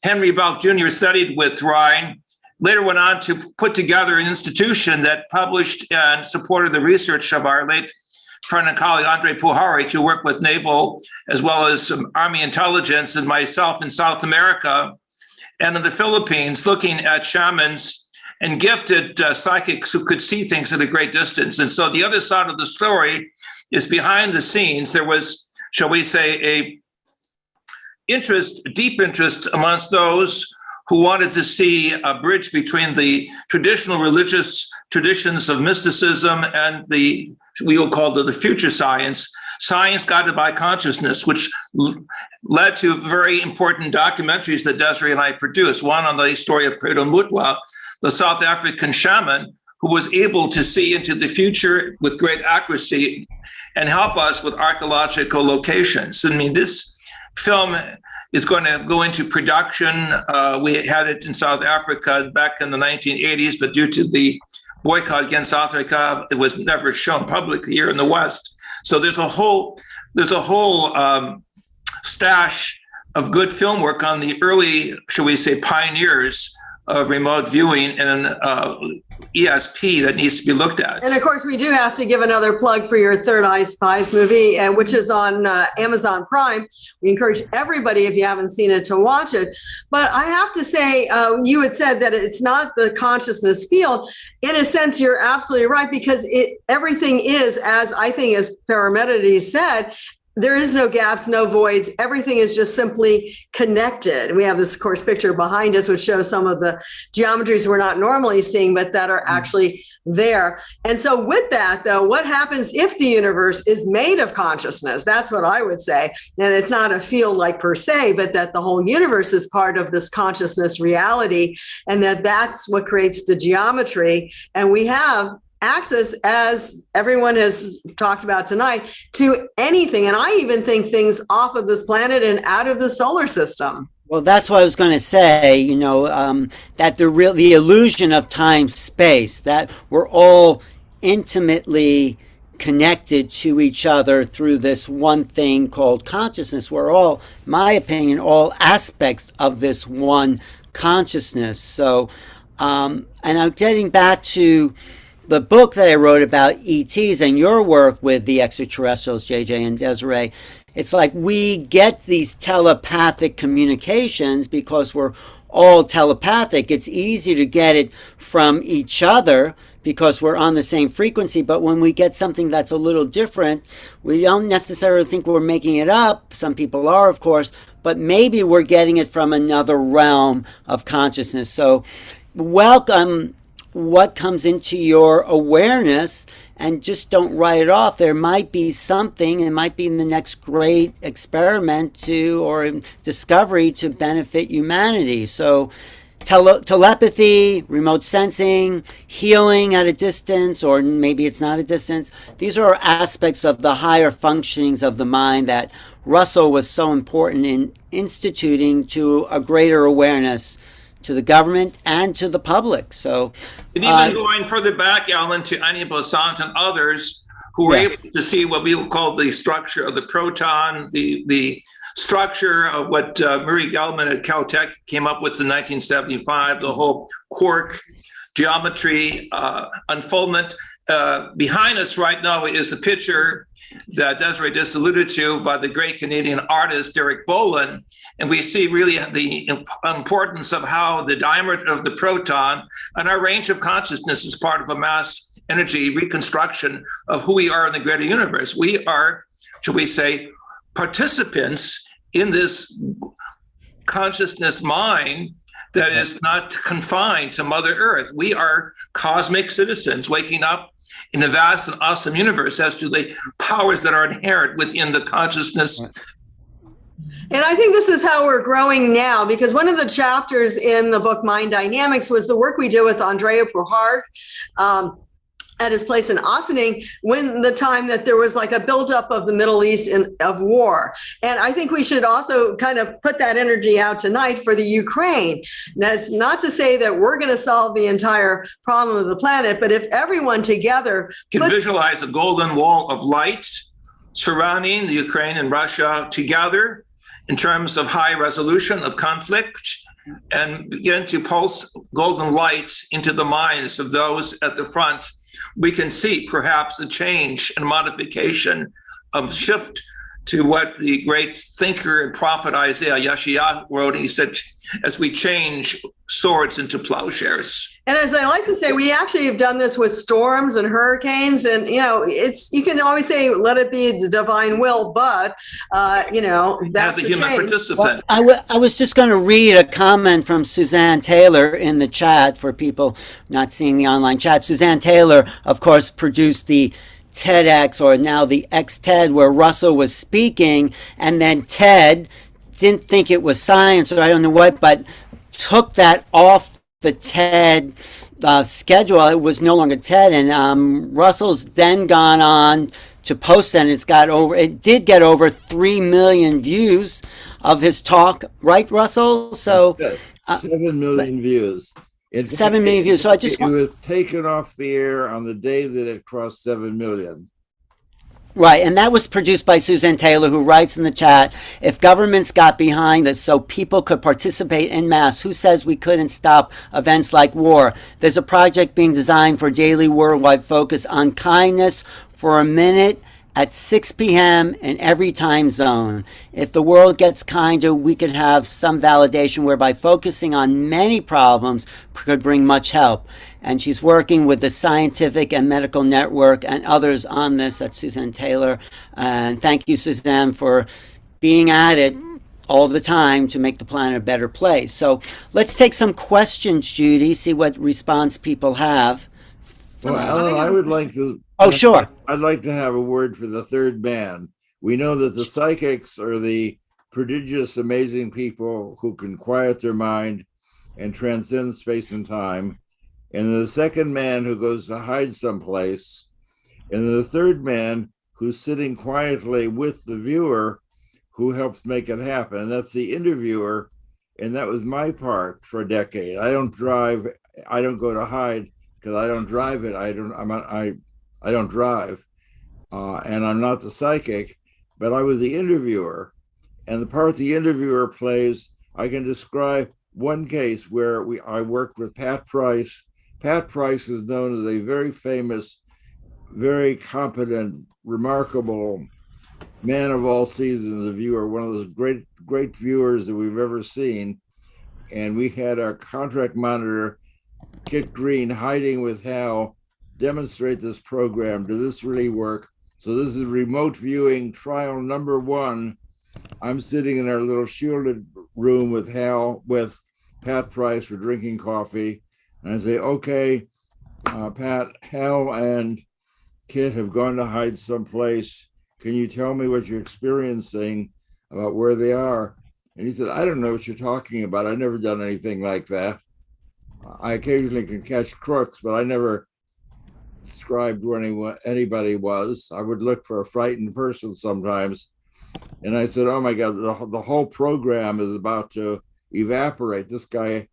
Henry Belk Jr., studied with Ryan, later went on to put together an institution that published and supported the research of our late friend and colleague, Andre Puharich, who worked with Naval as well as Army intelligence, and myself in South America and in the Philippines, looking at shamans and gifted psychics who could see things at a great distance. And so the other side of the story is behind the scenes. There was, shall we say, a deep interest amongst those who wanted to see a bridge between the traditional religious traditions of mysticism and the, we will call the future science, science guided by consciousness, which led to very important documentaries that Desiree and I produced. One on the story of Credo Mutwa, the South African shaman who was able to see into the future with great accuracy and help us with archaeological locations. I mean, this film is going to go into production. We had it in South Africa back in the 1980s, but due to the boycott against South Africa, it was never shown publicly here in the West. So there's a whole stash of good film work on the early, shall we say, pioneers of remote viewing and ESP that needs to be looked at. And of course, we do have to give another plug for your Third Eye Spies movie, which is on Amazon Prime. We encourage everybody, if you haven't seen it, to watch it. But I have to say, you had said that it's not the consciousness field. In a sense, you're absolutely right, because everything is, as I think, as Paramenides said, there is no gaps, no voids. Everything is just simply connected. We have this, of course, picture behind us, which shows some of the geometries we're not normally seeing, but that are actually there. And so with that, though, what happens if the universe is made of consciousness? That's what I would say. And it's not a field like per se, but that the whole universe is part of this consciousness reality, and that's what creates the geometry. And we have access, as everyone has talked about tonight, to anything. And I even think things off of this planet and out of the solar system. Well, that's what I was going to say, that the illusion of time space, that we're all intimately connected to each other through this one thing called consciousness. We're all, in my opinion, all aspects of this one consciousness. So, and I'm getting back to the book that I wrote about ETs and your work with the extraterrestrials, JJ and Desiree. It's like we get these telepathic communications because we're all telepathic. It's easy to get it from each other because we're on the same frequency. But when we get something that's a little different, we don't necessarily think we're making it up. Some people are, of course, but maybe we're getting it from another realm of consciousness. So welcome what comes into your awareness, and just don't write it off. There might be something, it might be in the next great experiment or discovery to benefit humanity. So telepathy, remote sensing, healing at a distance, or maybe it's not a distance. These are aspects of the higher functionings of the mind that Russell was so important in instituting to a greater awareness to the government and to the public. So, and even going further back, Alan, to Annie Besant and others who were able to see what we will call the structure of the proton, the structure of what Murray Gell-Mann at Caltech came up with in 1975, the whole quark geometry unfoldment. Behind us right now is the picture that Desiree just alluded to by the great Canadian artist Derek Boland. And we see really the importance of how the diameter of the proton and our range of consciousness is part of a mass energy reconstruction of who we are in the greater universe. We are, shall we say, participants in this consciousness mind that is not confined to Mother Earth. We are cosmic citizens waking up in the vast and awesome universe as to the powers that are inherent within the consciousness. And I think this is how we're growing now, because one of the chapters in the book Mind Dynamics was the work we did with Andrea Puharg at his place in Ossining, when the time that there was like a buildup of the Middle East of war. And I think we should also kind of put that energy out tonight for the Ukraine. That's not to say that we're going to solve the entire problem of the planet, but if everyone together can visualize the golden wall of light surrounding the Ukraine and Russia together in terms of high resolution of conflict, and begin to pulse golden light into the minds of those at the front, we can see perhaps a change and modification of shift to what the great thinker and prophet Isaiah Yeshayahu wrote. He said, as we change swords into plowshares. And as I like to say, we actually have done this with storms and hurricanes, and you can always say, let it be the divine will, but that's as a human participant. Well, I was just going to read a comment from Suzanne Taylor in the chat for people not seeing the online chat. Suzanne Taylor, of course, produced the TEDx, or now the X-TED, where Russell was speaking, and then TED didn't think it was science or I don't know what, but took that off the TED schedule. It was no longer TED, and Russell's then gone on to post, and it did get over 3 million views of his talk, right, Russell? So 7 million views. 7 million views. So it was taken off the air on the day that it crossed 7 million. Right, and that was produced by Suzanne Taylor, who writes in the chat, if governments got behind this so people could participate en masse, who says we couldn't stop events like war? There's a project being designed for daily worldwide focus on kindness for a minute at 6 p.m. in every time zone. If the world gets kinder, we could have some validation whereby focusing on many problems could bring much help. And she's working with the Scientific and Medical Network and others on this. That's Suzanne Taylor. And thank you, Suzanne, for being at it all the time to make the planet a better place. So let's take some questions, Judy, see what response people have. Well, Alan, I would like to. Oh, sure. I'd like to have a word for the third man. We know that the psychics are the prodigious, amazing people who can quiet their mind and transcend space and time. And the second man who goes to hide someplace. And the third man who's sitting quietly with the viewer who helps make it happen. And that's the interviewer. And that was my part for a decade. I don't drive. I don't go to hide because I don't drive it. I don't drive, and I'm not the psychic, but I was the interviewer. And the part the interviewer plays, I can describe one case where I worked with Pat Price. Pat Price is known as a very famous, very competent, remarkable man of all seasons, a viewer, one of those great viewers that we've ever seen. And we had our contract monitor, Kit Green, hiding with Hal, demonstrate this program. Does this really work? So this is remote viewing trial number 1. I'm sitting in our little shielded room with Pat Price. We're drinking coffee. And I say, okay, Pat, Hal and Kit have gone to hide someplace. Can you tell me what you're experiencing about where they are? And he said, I don't know what you're talking about. I've never done anything like that. I occasionally can catch crooks, but I never described where anybody was. I would look for a frightened person sometimes. And I said, oh my God, the whole program is about to evaporate. This guy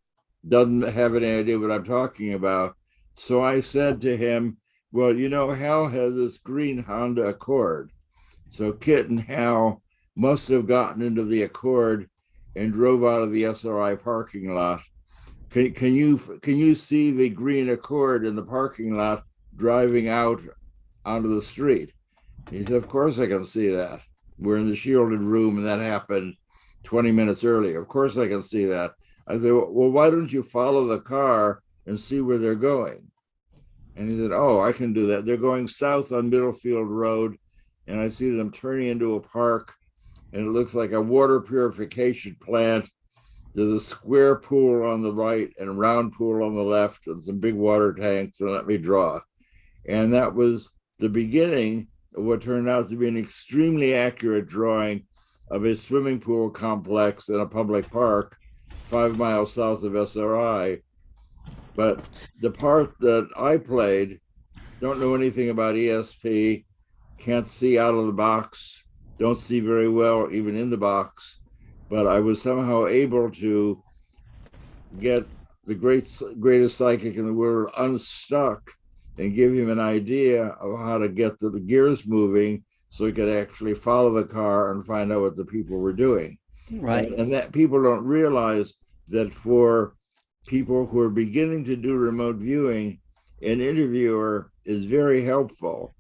doesn't have any idea what I'm talking about. So I said to him, well, you know, Hal has this green Honda Accord. So Kit and Hal must have gotten into the Accord and drove out of the SRI parking lot. Can you see the green Accord in the parking lot driving out onto the street? He said, of course I can see that. We're in the shielded room and that happened 20 minutes earlier. Of course I can see that. I said, well, why don't you follow the car and see where they're going? And he said, oh, I can do that. They're going south on Middlefield Road, and I see them turning into a park, and it looks like a water purification plant. There's a square pool on the right and a round pool on the left and some big water tanks, and let me draw. And that was the beginning of what turned out to be an extremely accurate drawing of a swimming pool complex in a public park 5 miles south of SRI. But the part that I played, don't know anything about ESP, can't see out of the box, don't see very well even in the box, but I was somehow able to get the greatest psychic in the world unstuck and give him an idea of how to get the gears moving so he could actually follow the car and find out what the people were doing. Right. And that people don't realize that for people who are beginning to do remote viewing, an interviewer is very helpful.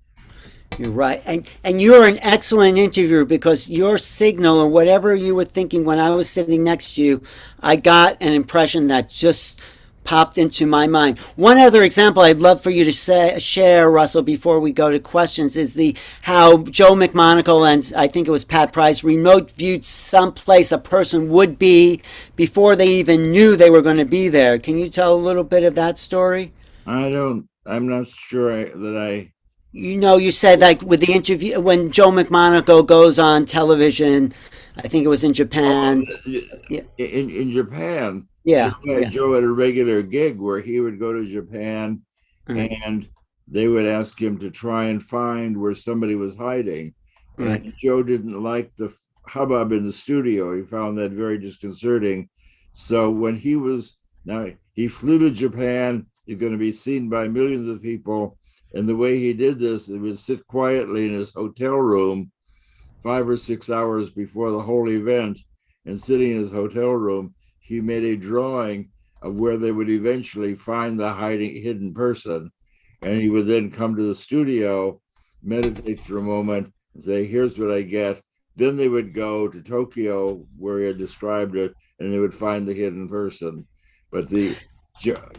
You're right. And you're an excellent interviewer because your signal or whatever you were thinking when I was sitting next to you, I got an impression that just popped into my mind. One other example I'd love for you to share, Russell, before we go to questions is how Joe McMonagle and I think it was Pat Price remote viewed someplace a person would be before they even knew they were going to be there. Can you tell a little bit of that story? I'm not sure that I you said like with the interview when Joe McMonagle goes on television, I think it was in Japan. Yeah. In Japan, Yeah. Joe had a regular gig where he would go to Japan and they would ask him to try and find where somebody was hiding. And Joe didn't like the hubbub in the studio. He found that very disconcerting. So when he flew to Japan, he's going to be seen by millions of people. And the way he did this, it would sit quietly in his hotel room 5 or 6 hours before the whole event. And sitting in his hotel room, he made a drawing of where they would eventually find the hidden person. And he would then come to the studio, meditate for a moment, and say, here's what I get. Then they would go to Tokyo, where he had described it, and they would find the hidden person. But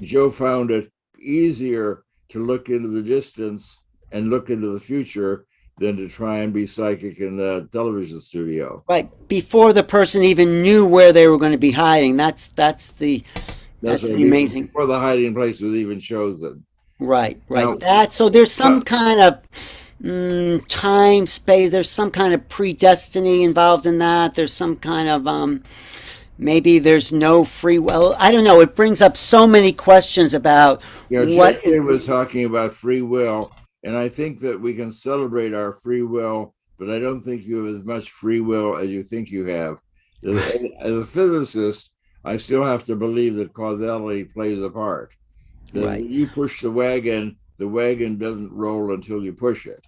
Joe found it easier to look into the distance and look into the future than to try and be psychic in the television studio. Right. Before the person even knew where they were going to be hiding. That's the amazing. Before the hiding place was even chosen. Right. Now, so there's some kind of time, space, there's some kind of predestiny involved in that. There's some kind of maybe there's no free will. I don't know. It brings up so many questions about what was talking about free will, and I think that we can celebrate our free will, but I don't think you have as much free will as you think you have. As a physicist, I still have to believe that causality plays a part. That when you push the wagon doesn't roll until you push it.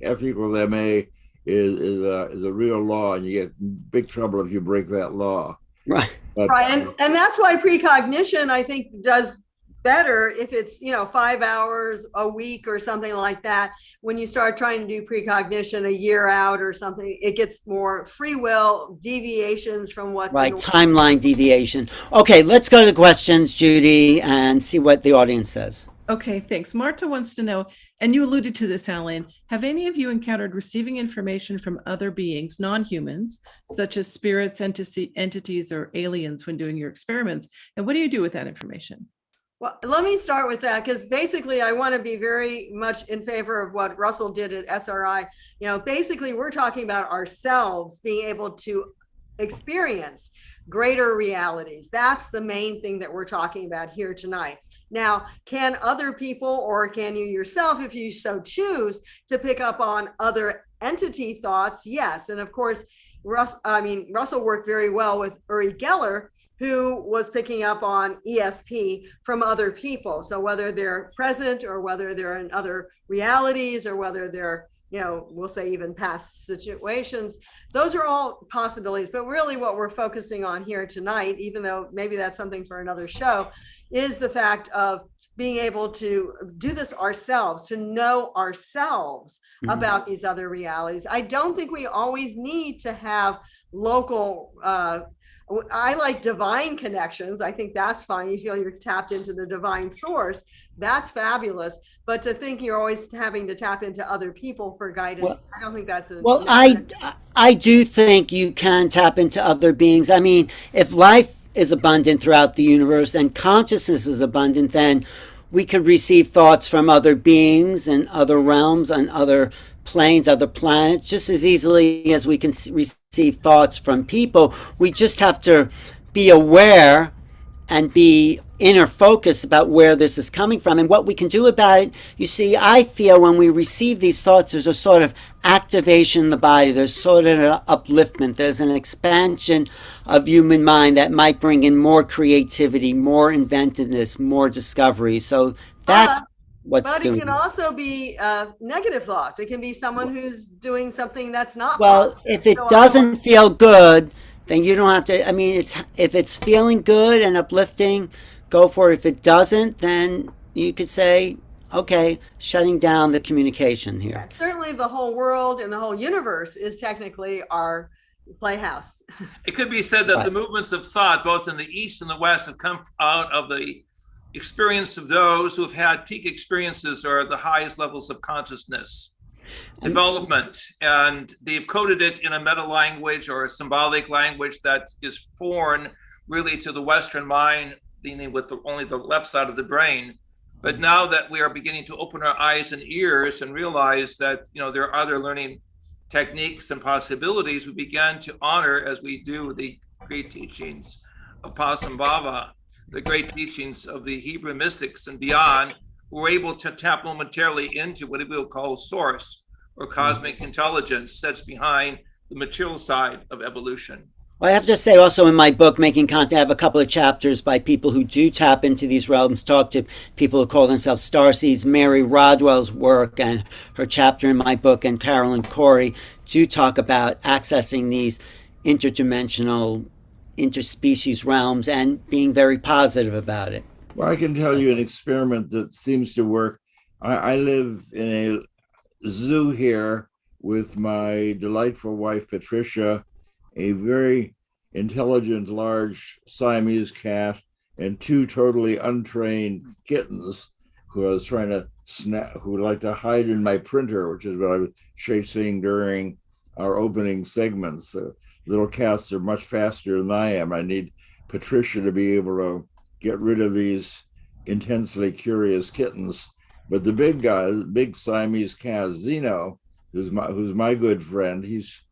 F equals ma is a real law, and you get big trouble if you break that law. Right. But, And that's why precognition, I think, does better if it's 5 hours a week or something like that. When you start trying to do precognition a year out or something, it gets more free will deviations from what timeline deviation. Okay, let's go to questions, Judy, and see what the audience says. Okay, thanks. Marta wants to know, and you alluded to this, Alan, have any of you encountered receiving information from other beings, non-humans, such as spirits, entities, or aliens when doing your experiments? And what do you do with that information? Well, let me start with that, because basically I want to be very much in favor of what Russell did at SRI. Basically we're talking about ourselves being able to experience greater realities. That's the main thing that we're talking about here tonight. Now, can other people, or can you yourself, if you so choose, to pick up on other entity thoughts? Yes. And of course, Russell worked very well with Uri Geller, who was picking up on ESP from other people. So whether they're present or whether they're in other realities or whether they're, we'll say even past situations, those are all possibilities. But really what we're focusing on here tonight, even though maybe that's something for another show, is the fact of being able to do this ourselves, to know ourselves about these other realities. I don't think we always need to have local, I like divine connections. I think that's fine. You feel you're tapped into the divine source. That's fabulous. But to think you're always having to tap into other people for guidance, I don't think that's I do think you can tap into other beings. I mean, if life is abundant throughout the universe and consciousness is abundant, then we could receive thoughts from other beings and other realms and other planes, other planets, just as easily as we can receive thoughts from people. We just have to be aware and be inner focused about where this is coming from and what we can do about it. You see, I feel when we receive these thoughts, there's a sort of activation in the body. There's sort of an upliftment. There's an expansion of human mind that might bring in more creativity, more inventiveness, more discovery. So that's But it can also be negative thoughts. It can be someone who's doing something that's not positive. If it doesn't feel good, then you don't have to. I mean, if it's feeling good and uplifting, go for it. If it doesn't, then you could say, okay, shutting down the communication here. Yeah, certainly the whole world and the whole universe is technically our playhouse. It could be said that the movements of thought, both in the East and the West, have come out of the experience of those who have had peak experiences or the highest levels of consciousness development, and they've coded it in a meta language or a symbolic language that is foreign really to the Western mind, dealing with only the left side of the brain. But now that we are beginning to open our eyes and ears and realize that, there are other learning techniques and possibilities, we began to honor, as we do, the great teachings of Pasambhava, the great teachings of the Hebrew mystics and beyond. We're able to tap momentarily into what we will call source or cosmic intelligence that's behind the material side of evolution. Well, I have to say also in my book, Making Contact, I have a couple of chapters by people who do tap into these realms, talk to people who call themselves starseeds. Mary Rodwell's work and her chapter in my book, and Carolyn Corey do talk about accessing these interdimensional, interspecies realms and being very positive about it. Well, I can tell you an experiment that seems to work. I live in a zoo here with my delightful wife, Patricia, a very intelligent, large Siamese cat, and two totally untrained kittens who I was trying to who would like to hide in my printer, which is what I was chasing during our opening segments. Little cats are much faster than I am. I need Patricia to be able to get rid of these intensely curious kittens. But the big guy, the big Siamese cat, Zeno, who's my good friend, he's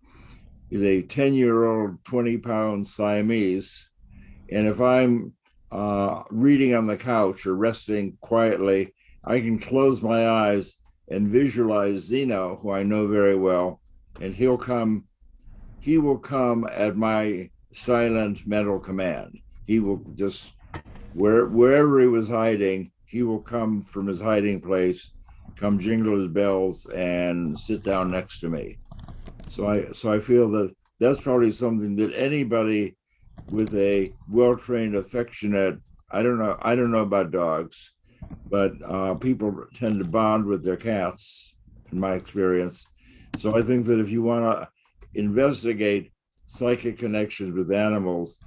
a 10-year-old, 20-pound Siamese. And if I'm reading on the couch or resting quietly, I can close my eyes and visualize Zeno, who I know very well, and he will come at my silent mental command. He will just, wherever he was hiding, he will come from his hiding place, come jingle his bells and sit down next to me. So I feel that that's probably something that anybody with a well-trained, affectionate, I don't know about dogs, but people tend to bond with their cats, in my experience. So I think that if you want to investigate psychic connections with animals,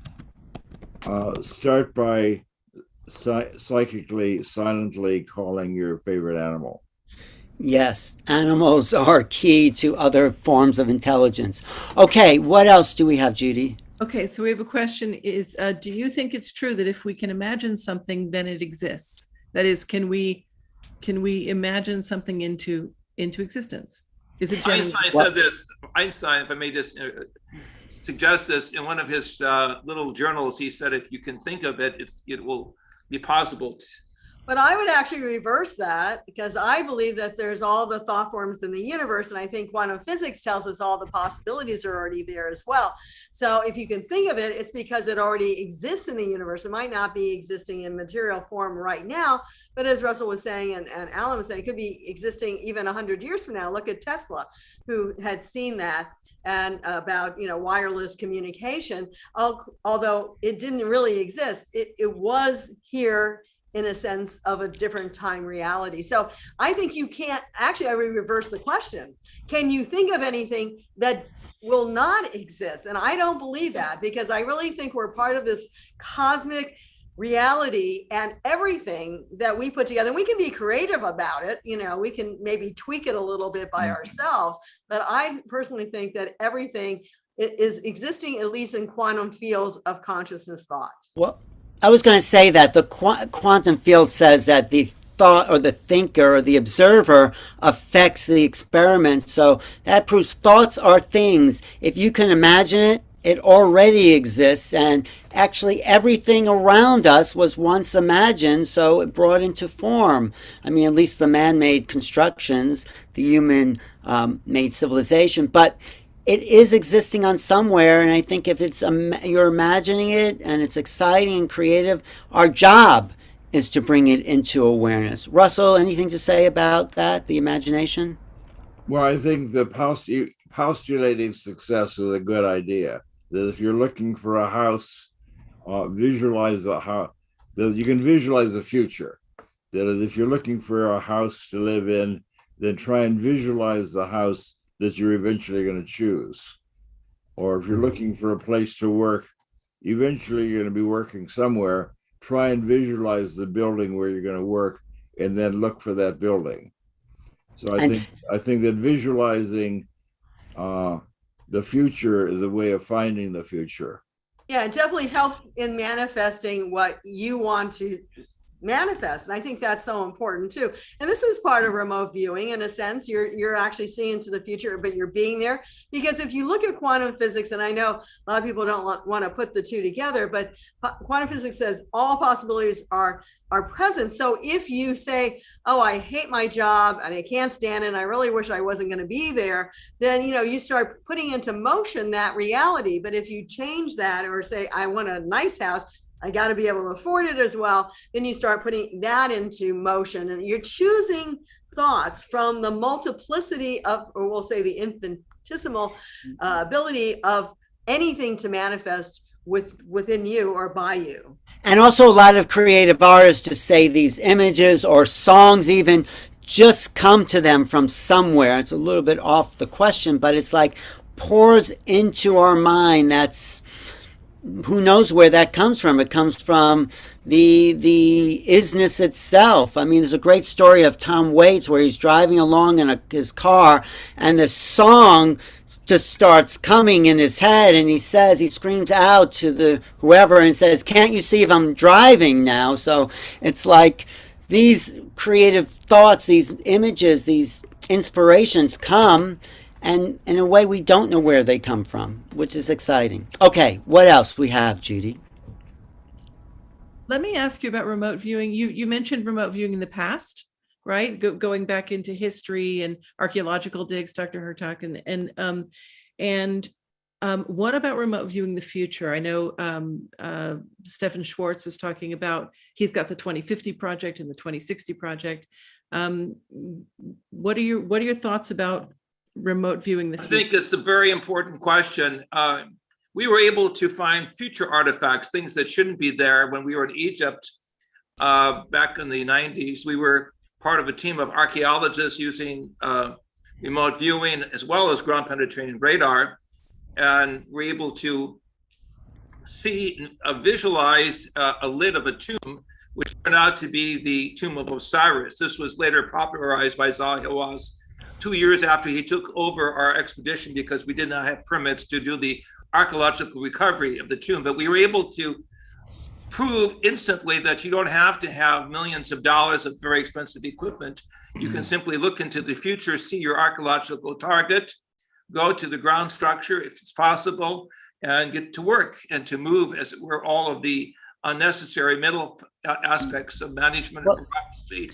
start by psychically, silently calling your favorite animal. Yes, animals are key to other forms of intelligence. Okay, what else do we have, Judy? Okay, so we have a question is, do you think it's true that if we can imagine something, then it exists? That is, can we imagine something into existence? Is it Einstein said this. Einstein, if I may just suggest this, in one of his little journals, he said, if you can think of it, it will be possible. But I would actually reverse that, because I believe that there's all the thought forms in the universe. And I think quantum physics tells us all the possibilities are already there as well. So if you can think of it, it's because it already exists in the universe. It might not be existing in material form right now, but as Russell was saying, and Alan was saying, it could be existing even 100 years from now. Look at Tesla, who had seen that, and about wireless communication. Although it didn't really exist, it was here in a sense of a different time reality. So I think you can't, actually I would reverse the question. Can you think of anything that will not exist? And I don't believe that, because I really think we're part of this cosmic reality, and everything that we put together, and we can be creative about it, we can maybe tweak it a little bit by ourselves, but I personally think that everything is existing, at least in quantum fields of consciousness thoughts. Well, I was going to say that the quantum field says that the thought or the thinker or the observer affects the experiment. So that proves thoughts are things. If you can imagine it, it already exists. And actually everything around us was once imagined, so it brought into form. I mean, at least the man-made constructions, the human-made civilization. But it is existing on somewhere, and I think if it's you're imagining it and it's exciting and creative, our job is to bring it into awareness. Russell, anything to say about that, the imagination? Well, I think the postulating success is a good idea. That if you're looking for a house, visualize a house. That you can visualize the future. That if you're looking for a house to live in, then try and visualize the house that you're eventually going to choose. Or if you're looking for a place to work, eventually you're going to be working somewhere. Try and visualize the building where you're going to work, and then look for that building. So I think that visualizing the future is a way of finding the future. Yeah, it definitely helps in manifesting what you want to manifest. And I think that's so important too. And this is part of remote viewing. In a sense, you're actually seeing into the future, but you're being there. Because if you look at quantum physics, and I know a lot of people don't want to put the two together, but quantum physics says all possibilities are present. So if you say, oh, I hate my job and I can't stand it, and I really wish I wasn't going to be there, then you start putting into motion that reality. But if you change that, or say, I want a nice house, I got to be able to afford it as well, then you start putting that into motion, and you're choosing thoughts from the multiplicity of, or we'll say the infinitesimal ability of anything to manifest within you or by you. And also a lot of creative artists just say these images or songs even just come to them from somewhere. It's a little bit off the question, but it's like pours into our mind. That's, who knows where that comes from. It comes from the isness itself. I mean, there's a great story of Tom Waits where he's driving along in his car, and the song just starts coming in his head, and he screams out to the whoever and says, "Can't you see if I'm driving now?" So it's like these creative thoughts, these images, these inspirations come, and in a way we don't know where they come from, which is exciting. Okay, what else we have, Judy? Let me ask you about remote viewing. You mentioned remote viewing in the past, right? Going back into history and archaeological digs, Dr. Hurtak, and what about remote viewing the future? I know Stefan Schwartz was talking about, he's got the 2050 project and the 2060 project. What are your thoughts about remote viewing the future? I think it's a very important question. We were able to find future artifacts, things that shouldn't be there. When we were in Egypt back in the 90s, we were part of a team of archaeologists using remote viewing as well as ground penetrating radar. And we're able to see, visualize a lid of a tomb, which turned out to be the tomb of Osiris. This was later popularized by Zahi Hawass 2 years after he took over our expedition, because we did not have permits to do the archaeological recovery of the tomb. But we were able to prove instantly that you don't have to have millions of dollars of very expensive equipment. You can simply look into the future, see your archaeological target, go to the ground structure if it's possible, and get to work and to move, as it were, all of the unnecessary middle aspects of management and bureaucracy.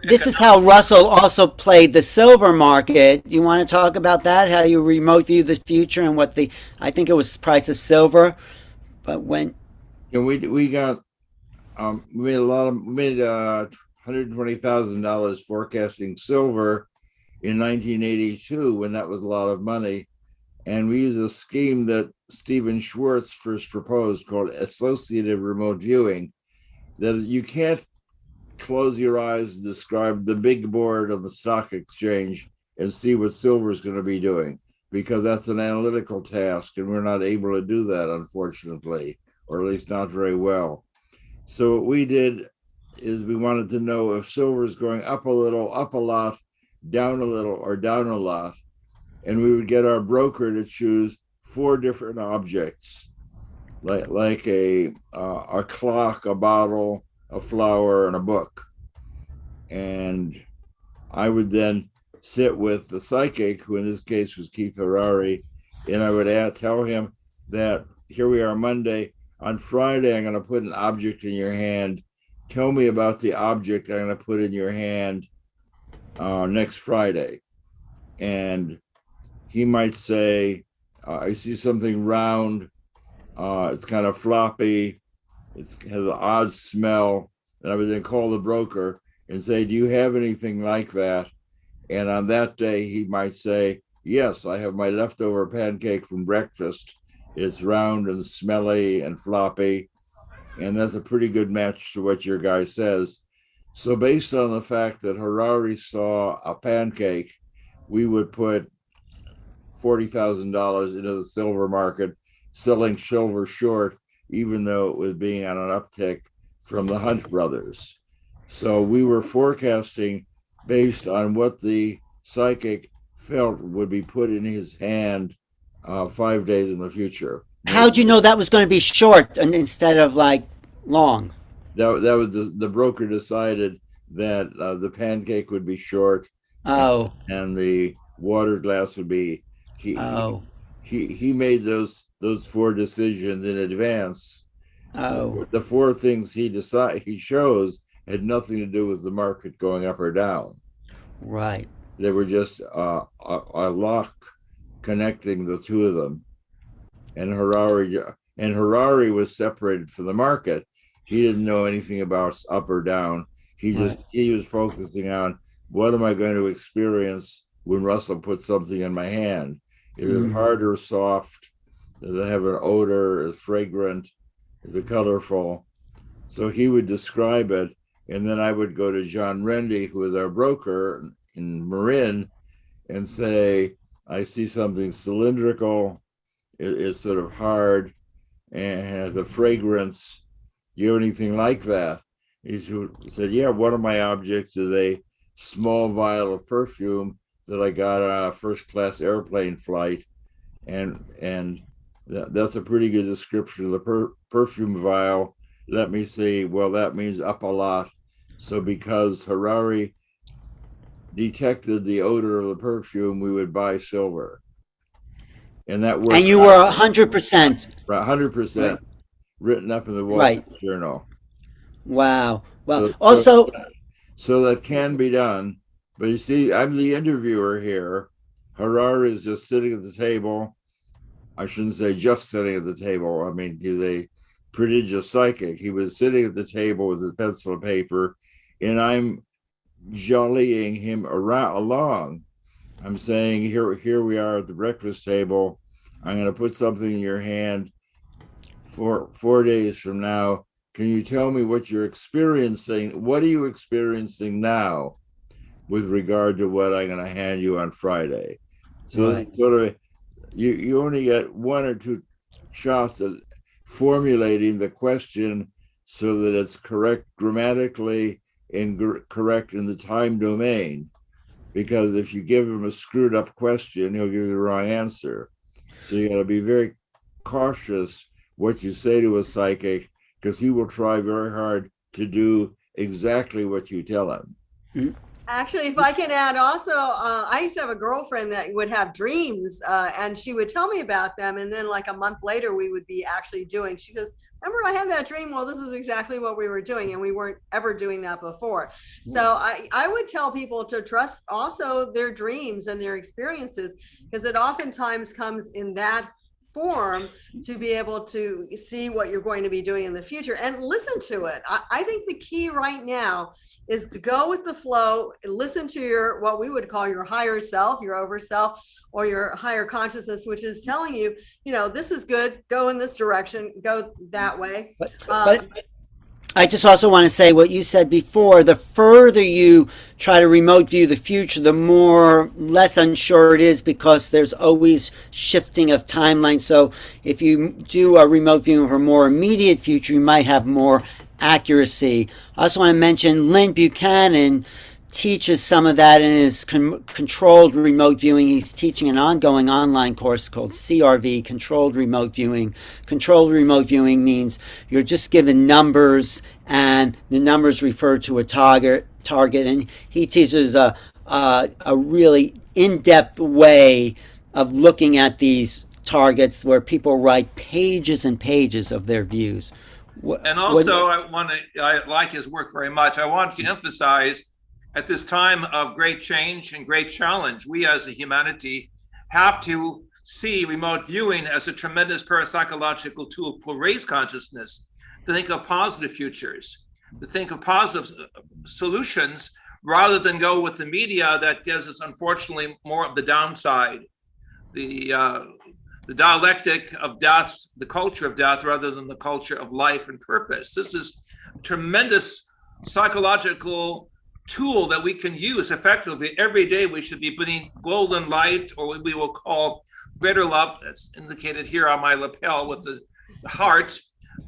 This is how Russell also played the silver market. You want to talk about that? How you remote view the future and what I think it was price of silver, but when we got we made $120,000 forecasting silver in 1982, when that was a lot of money. And we used a scheme that Stephen Schwartz first proposed called associative remote viewing, that you can't close your eyes and describe the big board of the stock exchange and see what silver is going to be doing, because that's an analytical task, and we're not able to do that, unfortunately, or at least not very well. So what we did is we wanted to know if silver is going up a little, up a lot, down a little, or down a lot. And we would get our broker to choose 4 different objects, like a clock, a bottle, a flower, and a book. And I would then sit with the psychic, who in this case was Keith Harari, and I would tell him that here we are Monday. On Friday, I'm going to put an object in your hand. Tell me about the object I'm going to put in your hand next Friday. And he might say, I see something round, it's kind of floppy, it has an odd smell. And I would then call the broker and say, do you have anything like that? And on that day, he might say, yes, I have my leftover pancake from breakfast. It's round and smelly and floppy. And that's a pretty good match to what your guy says. So based on the fact that Harari saw a pancake, we would put $40,000 into the silver market, selling silver short, even though it was being on an uptick from the Hunt brothers. So we were forecasting based on what the psychic felt would be put in his hand 5 days in the future. How'd you know that was going to be short and instead of like long? that was the broker decided that the pancake would be short, Oh, and the water glass would be. He oh, he made those 4 decisions in advance. oh, The 4 things he shows had nothing to do with the market going up or down. right. They were just a lock connecting the 2 of them. And Harari was separated from the market. He didn't know anything about up or down. He was focusing on, what am I going to experience when Russell puts something in my hand? Is it hard or soft? Does it have an odor? Is it fragrant? Is it colorful? So he would describe it, and then I would go to John Rendy, who is our broker in Marin, and say, I see something cylindrical. It's sort of hard and has a fragrance. Do you have anything like that? He said, yeah, one of my objects is a small vial of perfume that I got on a first-class airplane flight. And that's a pretty good description of the perfume vial. Let me see. Well, that means up a lot. So because Harari detected the odor of the perfume, we would buy silver. And that worked. And you were 100%. 100% written up in the Wall Street Journal. Wow. Well, also. So that can be done. But you see, I'm the interviewer here. Harari is just sitting at the table. I shouldn't say just sitting at the table. I mean, he's a prodigious psychic. He was sitting at the table with his pencil and paper, and I'm jollying him along. I'm saying, here we are at the breakfast table. I'm going to put something in your hand for 4 days from now. Can you tell me what you're experiencing? What are you experiencing now with regard to what I'm going to hand you on Friday? So sort of, you only get 1 or 2 shots at formulating the question so that it's correct grammatically and correct in the time domain. Because if you give him a screwed up question, he'll give you the wrong answer. So you got to be very cautious what you say to a psychic, because he will try very hard to do exactly what you tell him. Actually, if I can add also, I used to have a girlfriend that would have dreams and she would tell me about them. And then like a month later, we would be actually doing, she goes, remember I had that dream? Well, this is exactly what we were doing. And we weren't ever doing that before. So I would tell people to trust also their dreams and their experiences, because it oftentimes comes in that form to be able to see what you're going to be doing in the future and listen to it. I think the key right now is to go with the flow, listen to your, what we would call your higher self, your over self, or your higher consciousness, which is telling you, this is good, go in this direction, go that way. But I just also want to say what you said before, the further you try to remote view the future, the less unsure it is, because there's always shifting of timeline. So if you do a remote viewing for a more immediate future, you might have more accuracy. I also want to mention Lynn Buchanan teaches some of that in his controlled remote viewing. He's teaching an ongoing online course called CRV, Controlled Remote Viewing. Controlled remote viewing means you're just given numbers, and the numbers refer to a target, and he teaches a really in-depth way of looking at these targets where people write pages and pages of their views. And also, I like his work very much. I want to emphasize, at this time of great change and great challenge, we as a humanity have to see remote viewing as a tremendous parapsychological tool to raise consciousness, to think of positive futures, to think of positive solutions, rather than go with the media that gives us, unfortunately, more of the downside, the dialectic of death, the culture of death, rather than the culture of life and purpose. This is a tremendous psychological tool that we can use effectively. Every day we should be putting golden light, or what we will call greater love, that's indicated here on my lapel with the heart,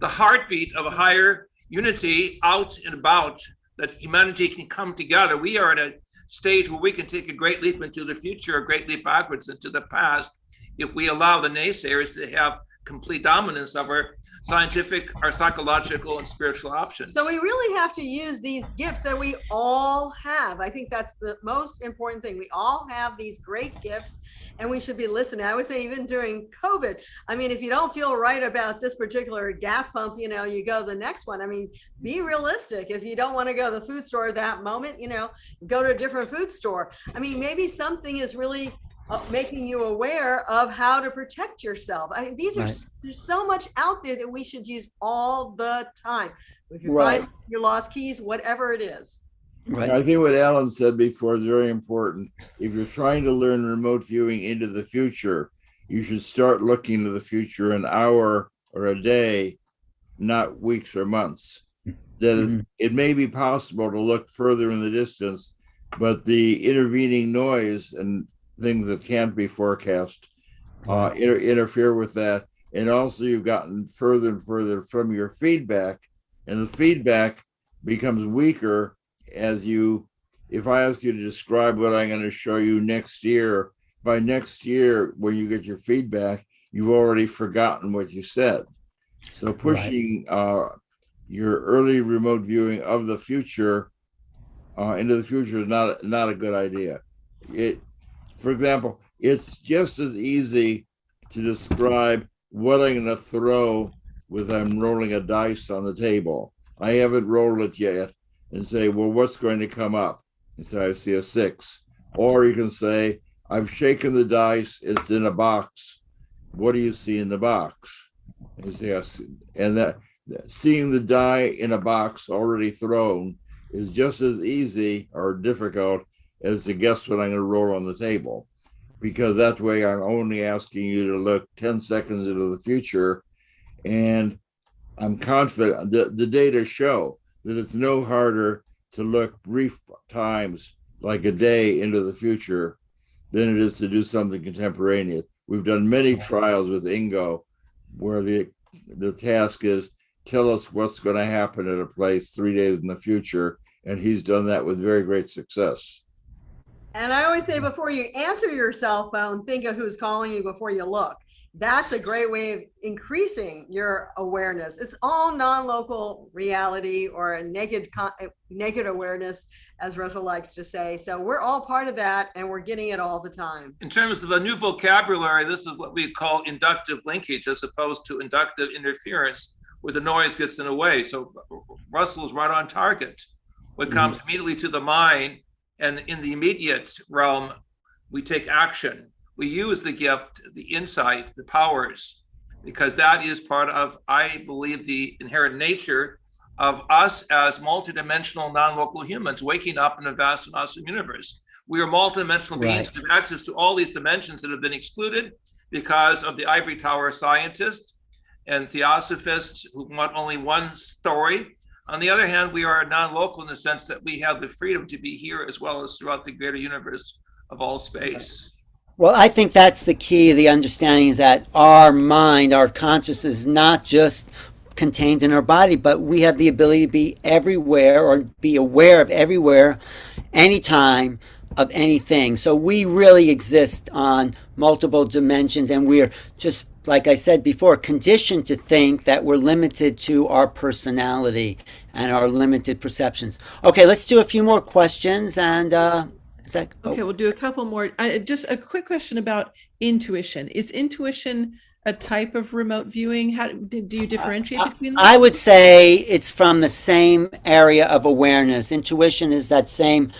the heartbeat of a higher unity out and about, that humanity can come together. We are at a stage where we can take a great leap into the future, a great leap backwards into the past, if we allow the naysayers to have complete dominance of our scientific, our psychological, and spiritual options. So we really have to use these gifts that we all have. I think that's the most important thing. We all have these great gifts and we should be listening. I would say even during COVID, I mean, if you don't feel right about this particular gas pump, you know, you go to the next one. I mean, be realistic. If you don't want to go to the food store that moment, you know, go to a different food store. I mean, maybe something is really making you aware of how to protect yourself. I mean, these are, there's so much out there that we should use all the time. If you find your lost keys, whatever it is. Right. I think what Alan said before is very important. If you're trying to learn remote viewing into the future, you should start looking to the future an hour or a day, not weeks or months. That is, it may be possible to look further in the distance, but the intervening noise and things that can't be forecast interfere with that. And also you've gotten further and further from your feedback, and the feedback becomes weaker as you, if I ask you to describe what I'm going to show you next year, by next year, when you get your feedback, you've already forgotten what you said. So pushing your early remote viewing of the future into the future is not a good idea. For example, it's just as easy to describe what I'm going to throw with I'm rolling a dice on the table. I haven't rolled it yet, and say, well, what's going to come up? And say, I see a 6. Or you can say, I've shaken the dice, it's in a box. What do you see in the box? And you say, yes. And that seeing the die in a box already thrown is just as easy or difficult as to guess what I'm going to roll on the table, because that way I'm only asking you to look 10 seconds into the future, and I'm confident that the data show that it's no harder to look brief times, like a day into the future, than it is to do something contemporaneous. We've done many trials with Ingo where the task is tell us what's going to happen at a place 3 days in the future, and he's done that with very great success. And I always say, before you answer your cell phone, think of who's calling you before you look. That's a great way of increasing your awareness. It's all non-local reality, or a naked awareness, as Russell likes to say. So we're all part of that, and we're getting it all the time. In terms of the new vocabulary, this is what we call inductive linkage, as opposed to inductive interference, where the noise gets in the way. So Russell's right on target. What comes immediately to the mind, and in the immediate realm, we take action. We use the gift, the insight, the powers, because that is part of, I believe, the inherent nature of us as multidimensional non-local humans waking up in a vast and awesome universe. We are multidimensional beings with access to all these dimensions that have been excluded because of the ivory tower scientists and theosophists who want only one story. On the other hand, we are non-local in the sense that we have the freedom to be here as well as throughout the greater universe of all space. Well, I think that's the key. The understanding is that our mind, our consciousness is not just contained in our body, but we have the ability to be everywhere, or be aware of everywhere, anytime, of anything. So we really exist on multiple dimensions, and we're just, like I said before, conditioned to think that we're limited to our personality and our limited perceptions. Okay, let's do a few more questions, and is that okay? We'll do a couple more. Just a quick question about intuition. Is intuition a type of remote viewing? How do you differentiate between them? I would say it's from the same area of awareness. Intuition is that same,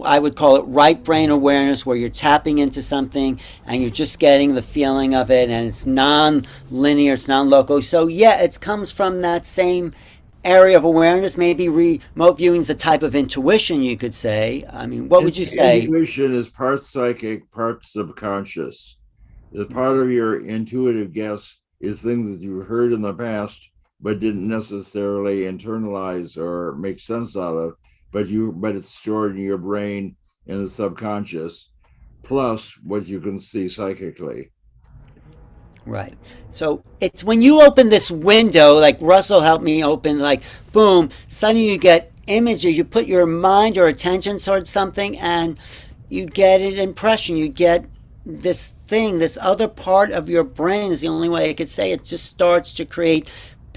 I would call it right brain awareness, where you're tapping into something and you're just getting the feeling of it, and it's non-linear, it's non-local. So yeah, it comes from that same area of awareness. Maybe remote viewing is a type of intuition, you could say. I mean, what would you say? Intuition is part psychic, part subconscious. The part of your intuitive guess is things that you've heard in the past but didn't necessarily internalize or make sense out of, but it's stored in your brain in the subconscious, plus what you can see psychically. Right. So it's when you open this window, like Russell helped me open, like boom, suddenly you get images, you put your mind or attention towards something and you get an impression, you get this thing, this other part of your brain is the only way I could say it, just starts to create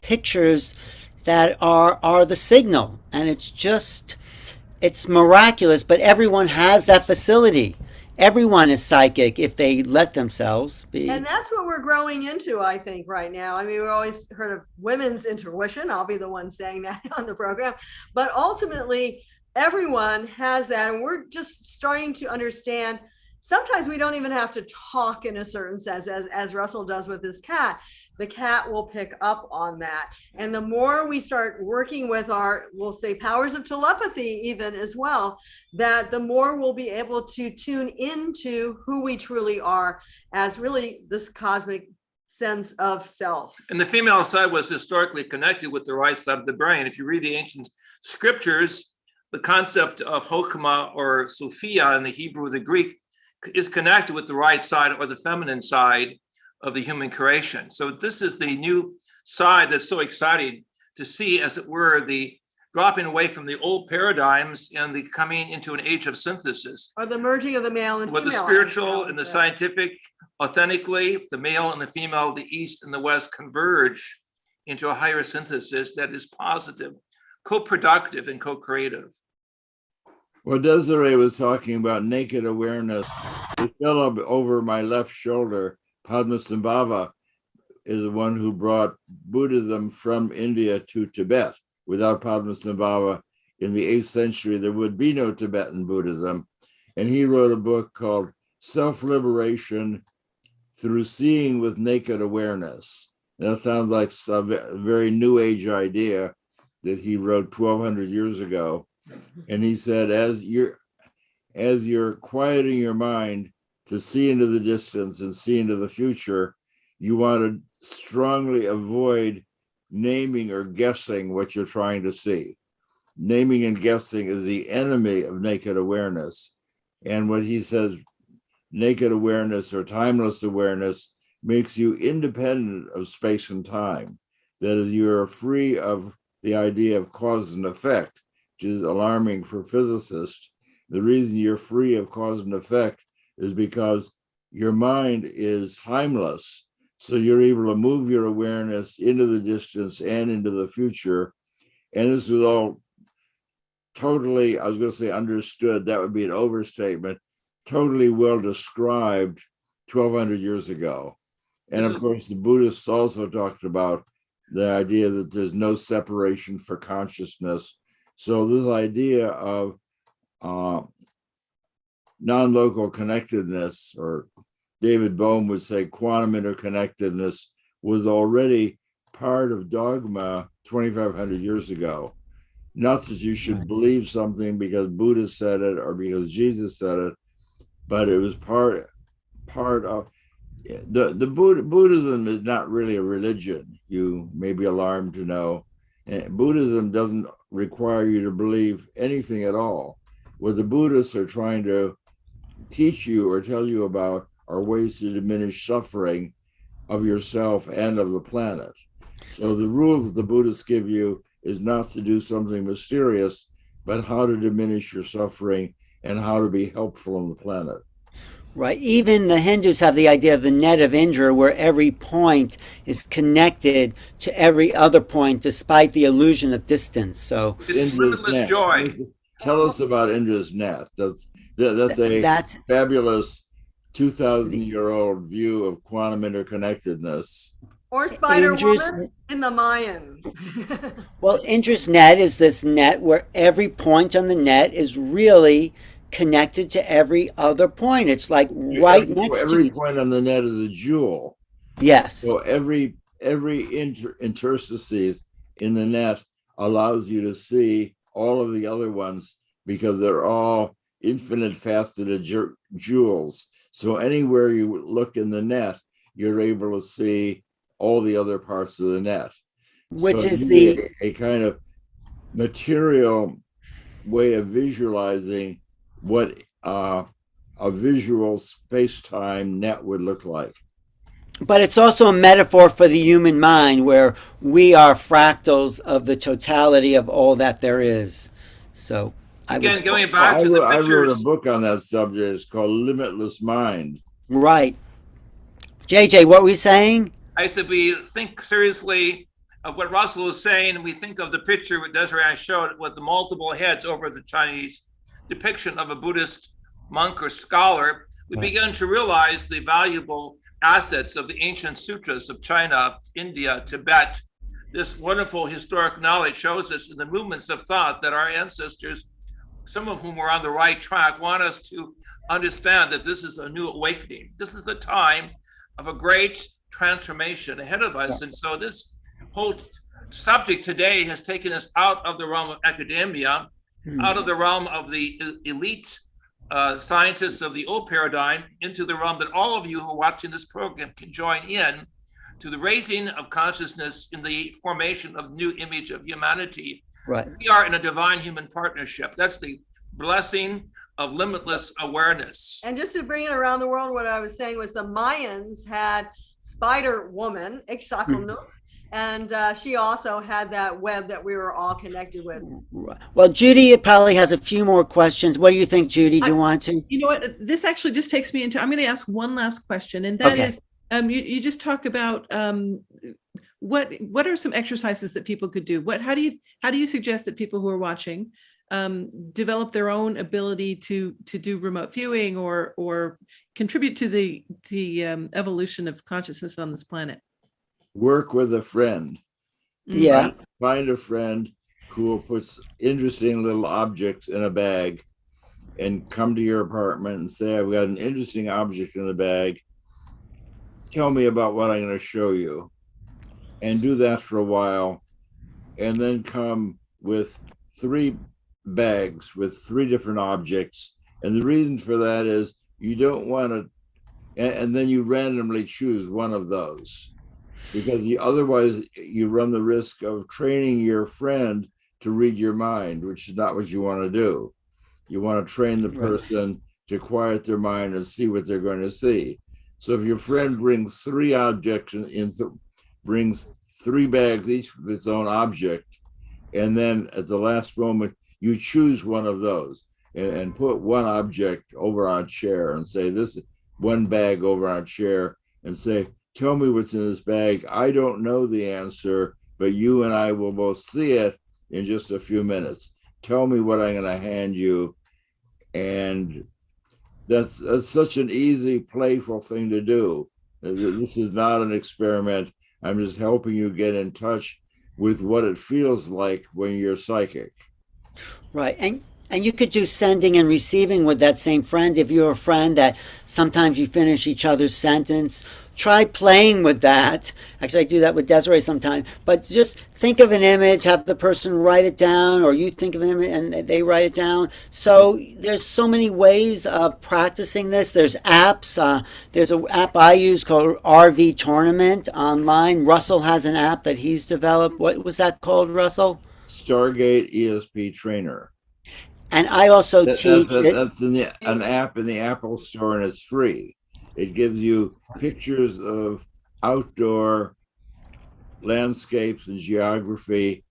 pictures that are the signal. And it's miraculous, but everyone has that facility. Everyone is psychic if they let themselves be. And that's what we're growing into, I think, right now. I mean, we've always heard of women's intuition. I'll be the one saying that on the program. But ultimately, everyone has that. And we're just starting to understand. Sometimes we don't even have to talk in a certain sense, as Russell does with his cat. The cat will pick up on that. And the more we start working with our, we'll say, powers of telepathy even as well, that the more we'll be able to tune into who we truly are as really this cosmic sense of self. And the female side was historically connected with the right side of the brain. If you read the ancient scriptures, the concept of Chokmah or Sophia in the Hebrew or the Greek is connected with the right side or the feminine side of the human creation. So this is the new side that's so exciting to see, as it were, the dropping away from the old paradigms and the coming into an age of synthesis. Or the merging of the male and with female. The spiritual and the scientific, authentically, the male and the female, the East and the West converge into a higher synthesis that is positive, co-productive, and co-creative. Well, Desiree was talking about naked awareness. The fellow over my left shoulder, Padmasambhava, is the one who brought Buddhism from India to Tibet. Without Padmasambhava, in the 8th century, there would be no Tibetan Buddhism. And he wrote a book called Self-Liberation Through Seeing with Naked Awareness. That sounds like a very new age idea that he wrote 1,200 years ago. And he said, as you're quieting your mind to see into the distance and see into the future, you want to strongly avoid naming or guessing what you're trying to see. Naming and guessing is the enemy of naked awareness. And what he says, naked awareness or timeless awareness makes you independent of space and time. That is, you're free of the idea of cause and effect, which is alarming for physicists. The reason you're free of cause and effect is because your mind is timeless. So you're able to move your awareness into the distance and into the future. And this was all totally, I was going to say understood, that would be an overstatement, totally well described 1,200 years ago. And of course, the Buddhists also talked about the idea that there's no separation for consciousness. So this idea of non-local connectedness, or David Bohm would say quantum interconnectedness, was already part of dogma 2,500 years ago. Not that you should believe something because Buddha said it or because Jesus said it, but it was part of Buddhism is not really a religion. You may be alarmed to know. And Buddhism doesn't require you to believe anything at all. What the Buddhists are trying to teach you or tell you about are ways to diminish suffering of yourself and of the planet. So the rules that the Buddhists give you is not to do something mysterious, but how to diminish your suffering and how to be helpful on the planet. Right. Even the Hindus have the idea of the net of Indra, where every point is connected to every other point, despite the illusion of distance. So it's limitless joy. Tell us about Indra's net. That's a fabulous 2,000-year-old view of quantum interconnectedness. Or Spider-Woman in the Mayan. Well, Indra's net is this net where every point on the net is really connected to every other point. It's like right next to every point on the net is a jewel. Yes. So every interstices in the net allows you to see all of the other ones because they're all infinite faceted jewels. So anywhere you look in the net, you're able to see all the other parts of the net. Which so is a kind of material way of visualizing what a visual space-time net would look like. But it's also a metaphor for the human mind, where we are fractals of the totality of all that there is. So going back to the pictures. I wrote a book on that subject. It's called Limitless Mind. Right. JJ, what were you saying? I said, we think seriously of what Russell is saying, and we think of the picture with Desiree I showed with the multiple heads over the Chinese depiction of a Buddhist monk or scholar, we begin to realize the valuable assets of the ancient sutras of China, India, Tibet. This wonderful historic knowledge shows us in the movements of thought that our ancestors, some of whom were on the right track, want us to understand that this is a new awakening. This is the time of a great transformation ahead of us. And so this whole subject today has taken us out of the realm of academia, out of the realm of the elite scientists of the old paradigm, into the realm that all of you who are watching this program can join in, to the raising of consciousness in the formation of new image of humanity. Right. We are in a divine human partnership. That's the blessing of limitless awareness. And just to bring it around the world, what I was saying was the Mayans had Spider Woman, Ixchacalnuc, and she also had that web that we were all connected with. Well, Judy probably has a few more questions. What do you think, Judy? Do you want to? You know what? This actually just takes me into, I'm going to ask one last question, and that is, you just talk about what are some exercises that people could do? How do you suggest that people who are watching develop their own ability to do remote viewing or contribute to the evolution of consciousness on this planet? Work with a friend. Yeah. Find a friend who will put interesting little objects in a bag and come to your apartment and say, I've got an interesting object in the bag. Tell me about what I'm going to show you. And do that for a while. And then come with 3 bags with 3 different objects. And the reason for that is you don't want to, and then you randomly choose one of those, because otherwise you run the risk of training your friend to read your mind, which is not what you want to do. You want to train the person to quiet their mind and see what they're going to see. So if your friend brings 3 objects brings 3 bags, each with its own object, and then at the last moment, you choose one of those and put one object over on a chair and say, this one bag over on a chair, and say, tell me what's in this bag. I don't know the answer, but you and I will both see it in just a few minutes. Tell me what I'm going to hand you. And that's such an easy, playful thing to do. This is not an experiment. I'm just helping you get in touch with what it feels like when you're psychic. Right. And you could do sending and receiving with that same friend. If you're a friend that sometimes you finish each other's sentence, try playing with that. Actually, I do that with Desiree sometimes. But just think of an image, have the person write it down, or you think of an image and they write it down. So there's so many ways of practicing this. There's apps. There's an app I use called RV Tournament online. Russell has an app that he's developed. What was that called, Russell? Stargate ESP Trainer. And I also teach. That's an app in the Apple Store, and it's free. It gives you pictures of outdoor landscapes and geography.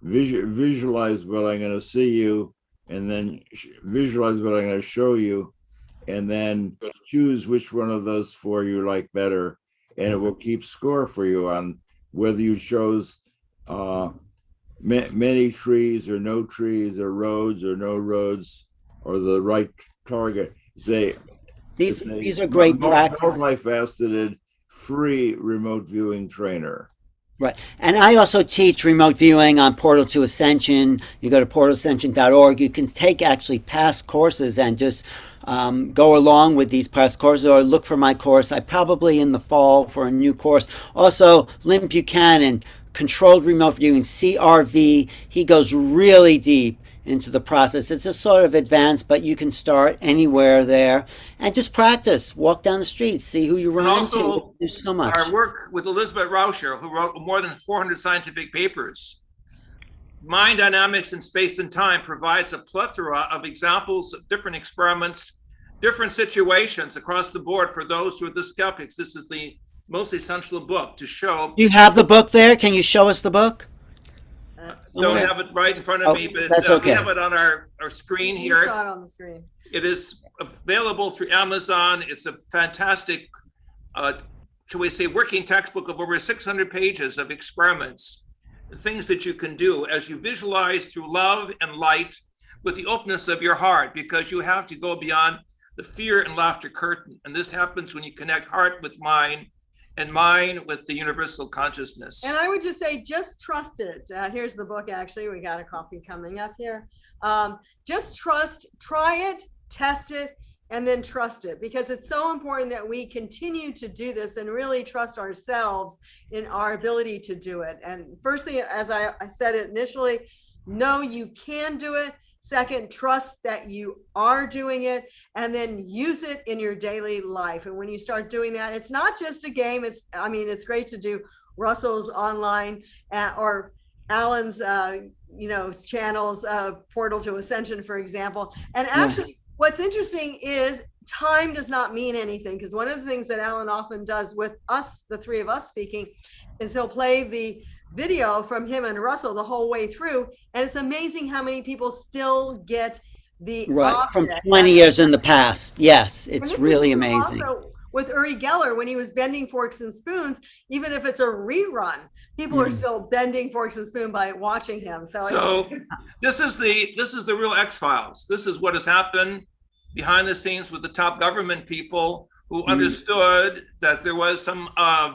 Visualize what I'm going to see you, and then visualize what I'm going to show you, and then choose which one of those 4 you like better, and it will keep score for you on whether you chose many trees or no trees, or roads or no roads, or the right target. These are great practice. Multifaceted, free remote viewing trainer. Right. And I also teach remote viewing on Portal to Ascension. You go to portalascension.org. You can take actually past courses and just go along with these past courses, or look for my course. I probably in the fall for a new course. Also, Lynn Buchanan, Controlled Remote Viewing, CRV. He goes really deep into the process. It's a sort of advanced, but you can start anywhere there and just practice. Walk down the street, see who you run into. There's so much. Our work with Elizabeth Rauscher, who wrote more than 400 scientific papers. Mind Dynamics in Space and Time provides a plethora of examples of different experiments, different situations across the board for those who are the skeptics. This is the most essential book to show. Do you have the book there? Can you show us the book? Don't have it right in front of me, but we have it on our screen here. You saw it on the screen. It is available through Amazon. It's a fantastic shall we say, working textbook of over 600 pages of experiments, things that you can do as you visualize through love and light with the openness of your heart, because you have to go beyond the fear and laughter curtain. And this happens when you connect heart with mind and mind with the universal consciousness. And I would just say, just trust it. Here's the book, actually. We got a copy coming up here. Just trust, try it, test it, and then trust it, because it's so important that we continue to do this and really trust ourselves in our ability to do it. And firstly, as I said it initially, know you can do it. Second, trust that you are doing it, and then use it in your daily life. And when you start doing that, it's not just a game. It's great to do Russell's online or Alan's, channels, Portal to Ascension, for example. And actually, what's interesting is time does not mean anything, because one of the things that Alan often does with us, the three of us speaking, is he'll play the video from him and Russell the whole way through. And it's amazing how many people still get the from 20 years in the past. Yes, it's really amazing. Also, with Uri Geller, when he was bending forks and spoons, even if it's a rerun, people are still bending forks and spoon by watching him. So this is the real X-Files. This is what has happened behind the scenes with the top government people who understood that there was some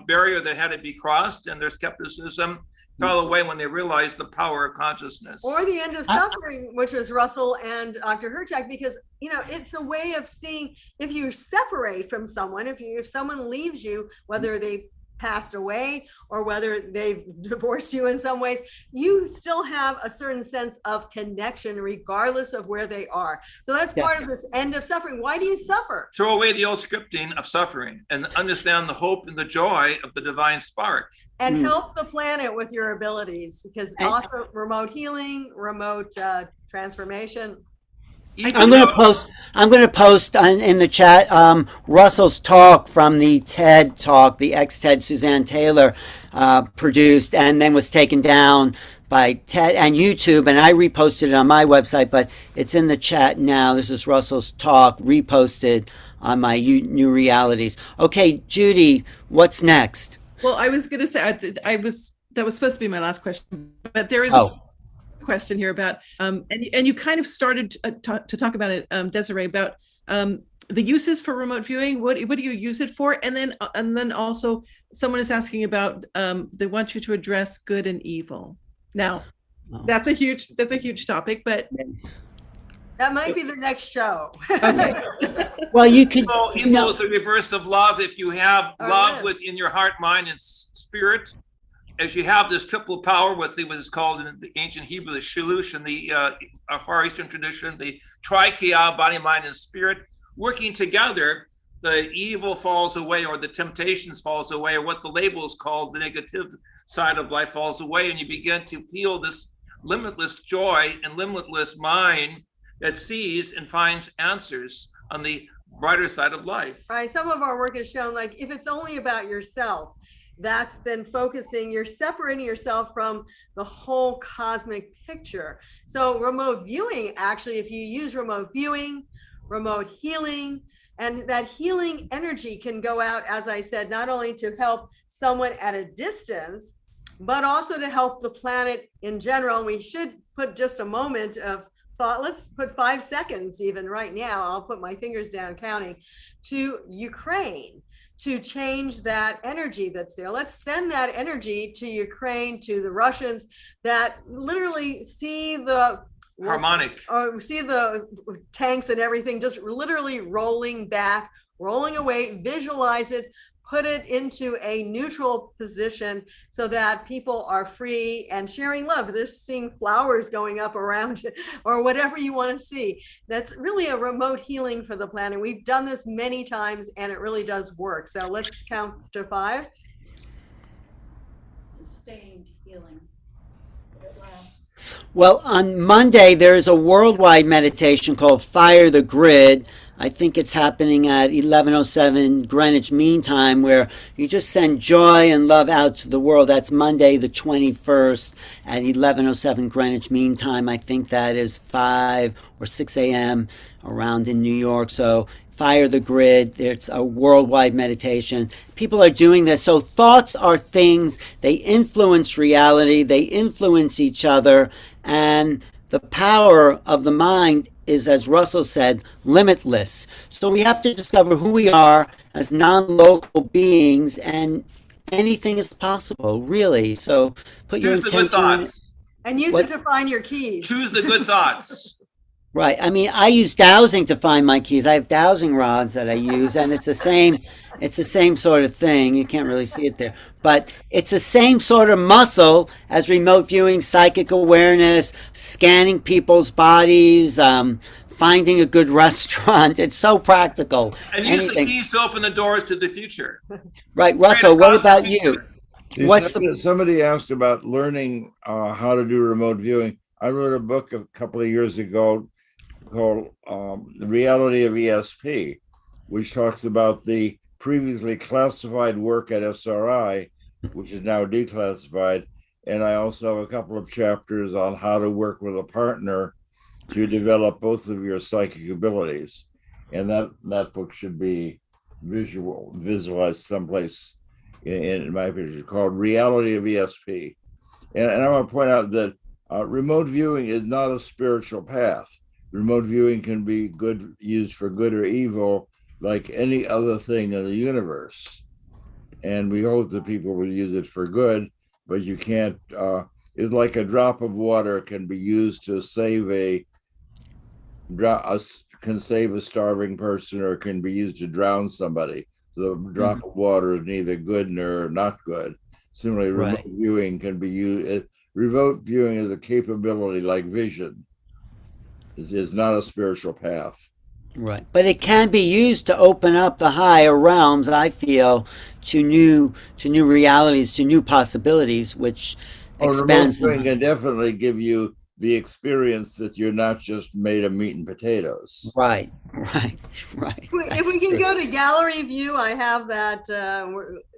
barrier that had to be crossed, and their skepticism fell away when they realized the power of consciousness. Or the end of suffering, which was Russell and Dr. Hurtak, because it's a way of seeing, if you separate from someone, if someone leaves you, whether they passed away or whether they've divorced you in some ways, you still have a certain sense of connection regardless of where they are. So that's part of this end of suffering. Why do you suffer? Throw away the old scripting of suffering and understand the hope and the joy of the divine spark. And help the planet with your abilities, because also remote healing, remote transformation. I'm going to post in the chat Russell's talk from the TED talk, the ex-TED Suzanne Taylor produced, and then was taken down by TED and YouTube, and I reposted it on my website, but it's in the chat now. This is Russell's talk reposted on my New Realities. Okay, Judy, what's next? Well, I was going to say that was supposed to be my last question, but there is question here about and you kind of started to talk about it, Desiree, about the uses for remote viewing. What do you use it for? And then also someone is asking about they want you to address good and evil. Now, that's a huge topic, but that might be the next show. Okay. Well, you could. Evil is the reverse of love. If you have love within your heart, mind, and spirit, as you have this triple power, what was called in the ancient Hebrew, the Shilush, and the Far Eastern tradition, the Trikia, body, mind, and spirit, working together, the evil falls away, or the temptations falls away, or what the label is called, the negative side of life falls away, and you begin to feel this limitless joy and limitless mind that sees and finds answers on the brighter side of life. Right. Some of our work has shown, like, if it's only about yourself, that's been focusing, you're separating yourself from the whole cosmic picture. So remote viewing, actually, if you use remote viewing, remote healing, and that healing energy can go out, as I said, not only to help someone at a distance, but also to help the planet in general. And we should put just a moment of thought. Let's put 5 seconds even right now. I'll put my fingers down counting, to Ukraine, to change that energy that's there. Let's send that energy to Ukraine, to the Russians that literally see the harmonic, or see the tanks and everything just literally rolling back, rolling away. Visualize it, put it into a neutral position so that people are free and sharing love. They're seeing flowers going up around it, or whatever you want to see. That's really a remote healing for the planet. We've done this many times and it really does work. So let's count to 5. Sustained healing. It lasts. Well, on Monday, there's a worldwide meditation called Fire the Grid. I think it's happening at 11:07 Greenwich Mean Time, where you just send joy and love out to the world. That's Monday the 21st at 11:07 Greenwich Mean Time. I think that is 5 or 6 a.m. around in New York. So Fire the Grid. It's a worldwide meditation. People are doing this. So thoughts are things, they influence reality, they influence each other, and the power of the mind is, as Russell said, limitless. So we have to discover who we are as non-local beings, and anything is possible, really. So put your Choose the good intention on it. thoughts. And use What- it to find your keys. Choose the good thoughts. Right. I mean, I use dowsing to find my keys. I have dowsing rods that I use, and it's the same sort of thing. You can't really see it there, but it's the same sort of muscle as remote viewing, psychic awareness, scanning people's bodies, finding a good restaurant. It's so practical. And use the Anything. keys to open the doors to the future. Right, Russell. What about you? See, What's somebody asked about learning how to do remote viewing. I wrote a book a couple of years ago called The Reality of ESP, which talks about the previously classified work at SRI, which is now declassified. And I also have a couple of chapters on how to work with a partner to develop both of your psychic abilities. And that book should be visualized someplace in my picture, called Reality of ESP. And I want to point out that remote viewing is not a spiritual path. Remote viewing can be used for good or evil, like any other thing in the universe. And we hope that people will use it for good, but you can't, it's like a drop of water can be used to save can save a starving person, or can be used to drown somebody. So the drop of water is neither good nor not good. Similarly, remote viewing can be used. Remote viewing is a capability like vision. It's not a spiritual path. Right. But it can be used to open up the higher realms, I feel, to new realities, to new possibilities, which expand. Remote viewing can definitely give you the experience that you're not just made of meat and potatoes. Right. If we can go to gallery view, I have that.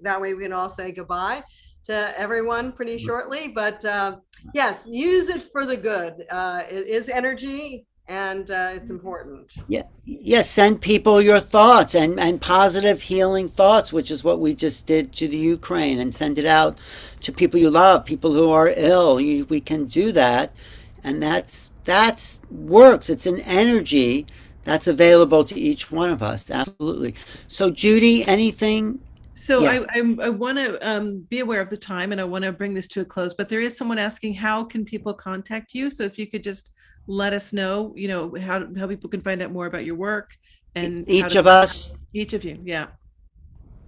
That way we can all say goodbye to everyone pretty shortly. But yes, use it for the good. It is energy, and it's important. Yes, send people your thoughts and positive healing thoughts, which is what we just did to the Ukraine, and send it out to people you love, people who are ill. We can do that, and that's works. It's an energy that's available to each one of us. Absolutely. So Judy, anything? So Yeah. I want to be aware of the time, and I want to bring this to a close, but there is someone asking, how can people contact you? So if you could just let us know, how people can find out more about your work, and Each of us. Each of you. Yeah.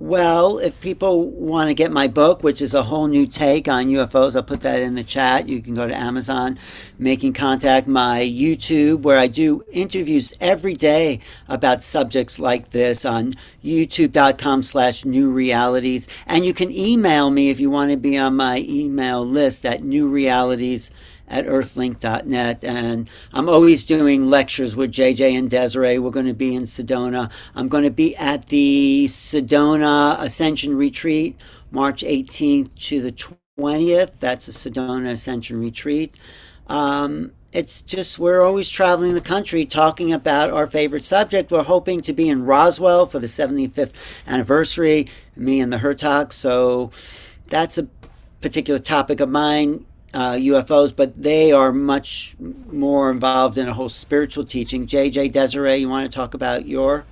Well, if people want to get my book, which is a whole new take on UFOs, I'll put that in the chat. You can go to Amazon, Making Contact, my YouTube, where I do interviews every day about subjects like this on youtube.com/new realities. And you can email me if you want to be on my email list at newrealities@earthlink.net. And I'm always doing lectures with JJ and Desiree. We're going to be in Sedona. I'm going to be at the Sedona Ascension Retreat, March 18th to the 20th. That's a Sedona Ascension Retreat. It's just, we're always traveling the country talking about our favorite subject. We're hoping to be in Roswell for the 75th anniversary, me and the Hurtak. So that's a particular topic of mine. UFOs, but they are much more involved in a whole spiritual teaching. JJ, Desiree, you want to talk about your?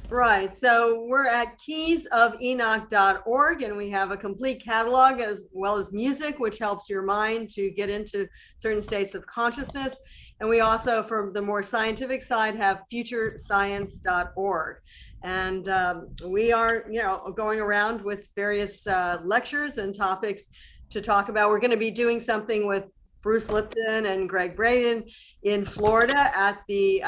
Right. So we're at keysofenoch.org, and we have a complete catalog as well as music, which helps your mind to get into certain states of consciousness. And we also, from the more scientific side, have futurescience.org. And we are, going around with various lectures and topics to talk about. We're going to be doing something with Bruce Lipton and Greg Braden in Florida at the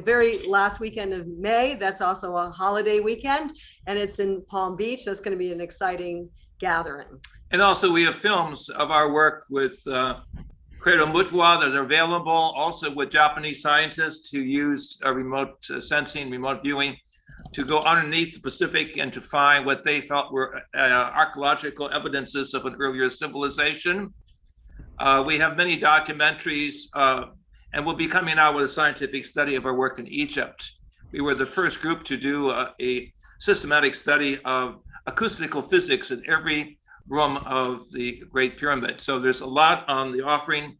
very last weekend of May. That's also a holiday weekend, and it's in Palm Beach. That's going to be an exciting gathering. And also we have films of our work with Credo Mutwa that are available, also with Japanese scientists who used remote sensing, remote viewing, to go underneath the Pacific and to find what they felt were archaeological evidences of an earlier civilization. We have many documentaries, and we'll be coming out with a scientific study of our work in Egypt. We were the first group to do a systematic study of acoustical physics in every room of the Great Pyramid. So there's a lot on the offering.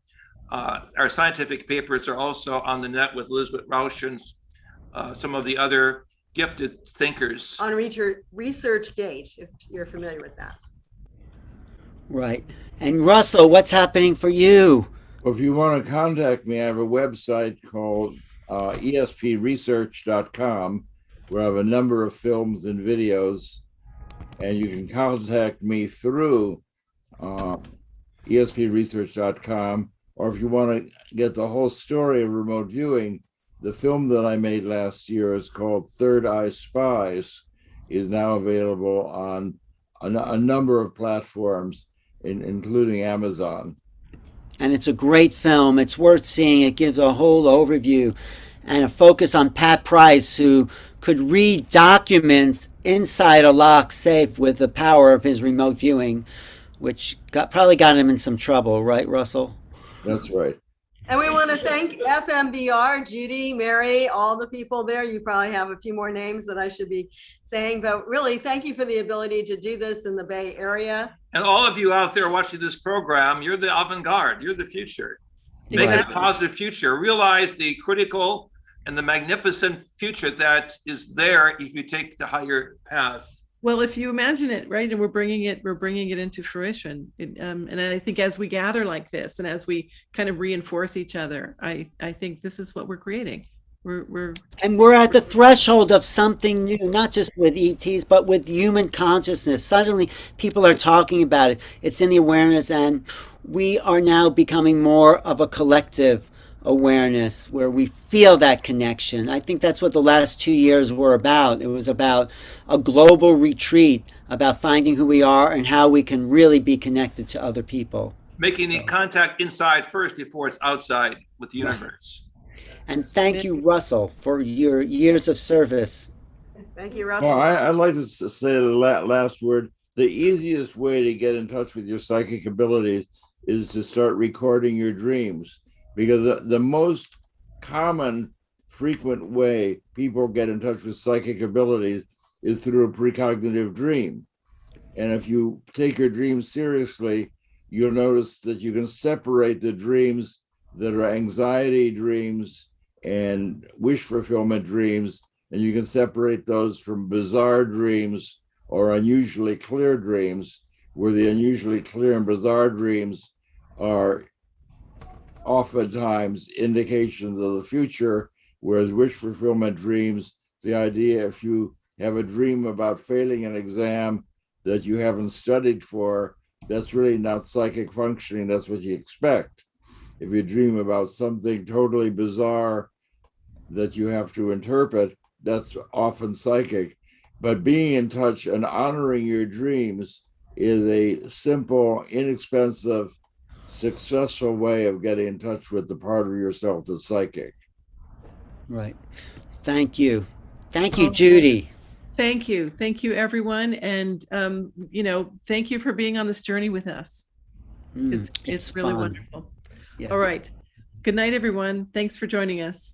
Our scientific papers are also on the net with Elizabeth Rauschen's, some of the other gifted thinkers. On ResearchGate, if you're familiar with that. Right. And Russell, what's happening for you? Well, if you want to contact me, I have a website called espresearch.com, where I have a number of films and videos, and you can contact me through espresearch.com, or if you want to get the whole story of remote viewing, the film that I made last year is called Third Eye Spies, is now available on a number of platforms, including Amazon. And it's a great film. It's worth seeing. It gives a whole overview and a focus on Pat Price, who could read documents inside a locked safe with the power of his remote viewing, which probably got him in some trouble, right, Russell? That's right. And we want to thank FMBR, Judy, Mary, all the people there. You probably have a few more names that I should be saying, but really thank you for the ability to do this in the Bay Area. And all of you out there watching this program, you're the avant-garde, you're the future. Make it a positive future. Realize the critical and the magnificent future that is there if you take the higher path. Well, if you imagine it, right, and we're bringing it into fruition. And I think as we gather like this, and as we kind of reinforce each other, I think this is what we're creating. We're at the threshold of something new, not just with ETs, but with human consciousness. Suddenly, people are talking about it. It's in the awareness, and we are now becoming more of a collective awareness where we feel that connection. I think that's what the last 2 years were about. It was about a global retreat, about finding who we are and how we can really be connected to other people. Making the contact inside first before it's outside with the universe. And thank you, Russell, for your years of service. Thank you, Russell. Well, I'd like to say the last word. The easiest way to get in touch with your psychic abilities is to start recording your dreams, because the most common, frequent way people get in touch with psychic abilities is through a precognitive dream. And if you take your dreams seriously, you'll notice that you can separate the dreams that are anxiety dreams and wish fulfillment dreams, and you can separate those from bizarre dreams or unusually clear dreams, where the unusually clear and bizarre dreams are oftentimes indications of the future, whereas wish fulfillment dreams, the idea if you have a dream about failing an exam that you haven't studied for, that's really not psychic functioning, that's what you expect. If you dream about something totally bizarre that you have to interpret, that's often psychic. But being in touch and honoring your dreams is a simple, inexpensive, successful way of getting in touch with the part of yourself that's psychic. Right. Thank you. Thank you, Judy. Thank you. Thank you, everyone. And, thank you for being on this journey with us. It's really fun. wonderful. Yes. All right. Good night, everyone. Thanks for joining us.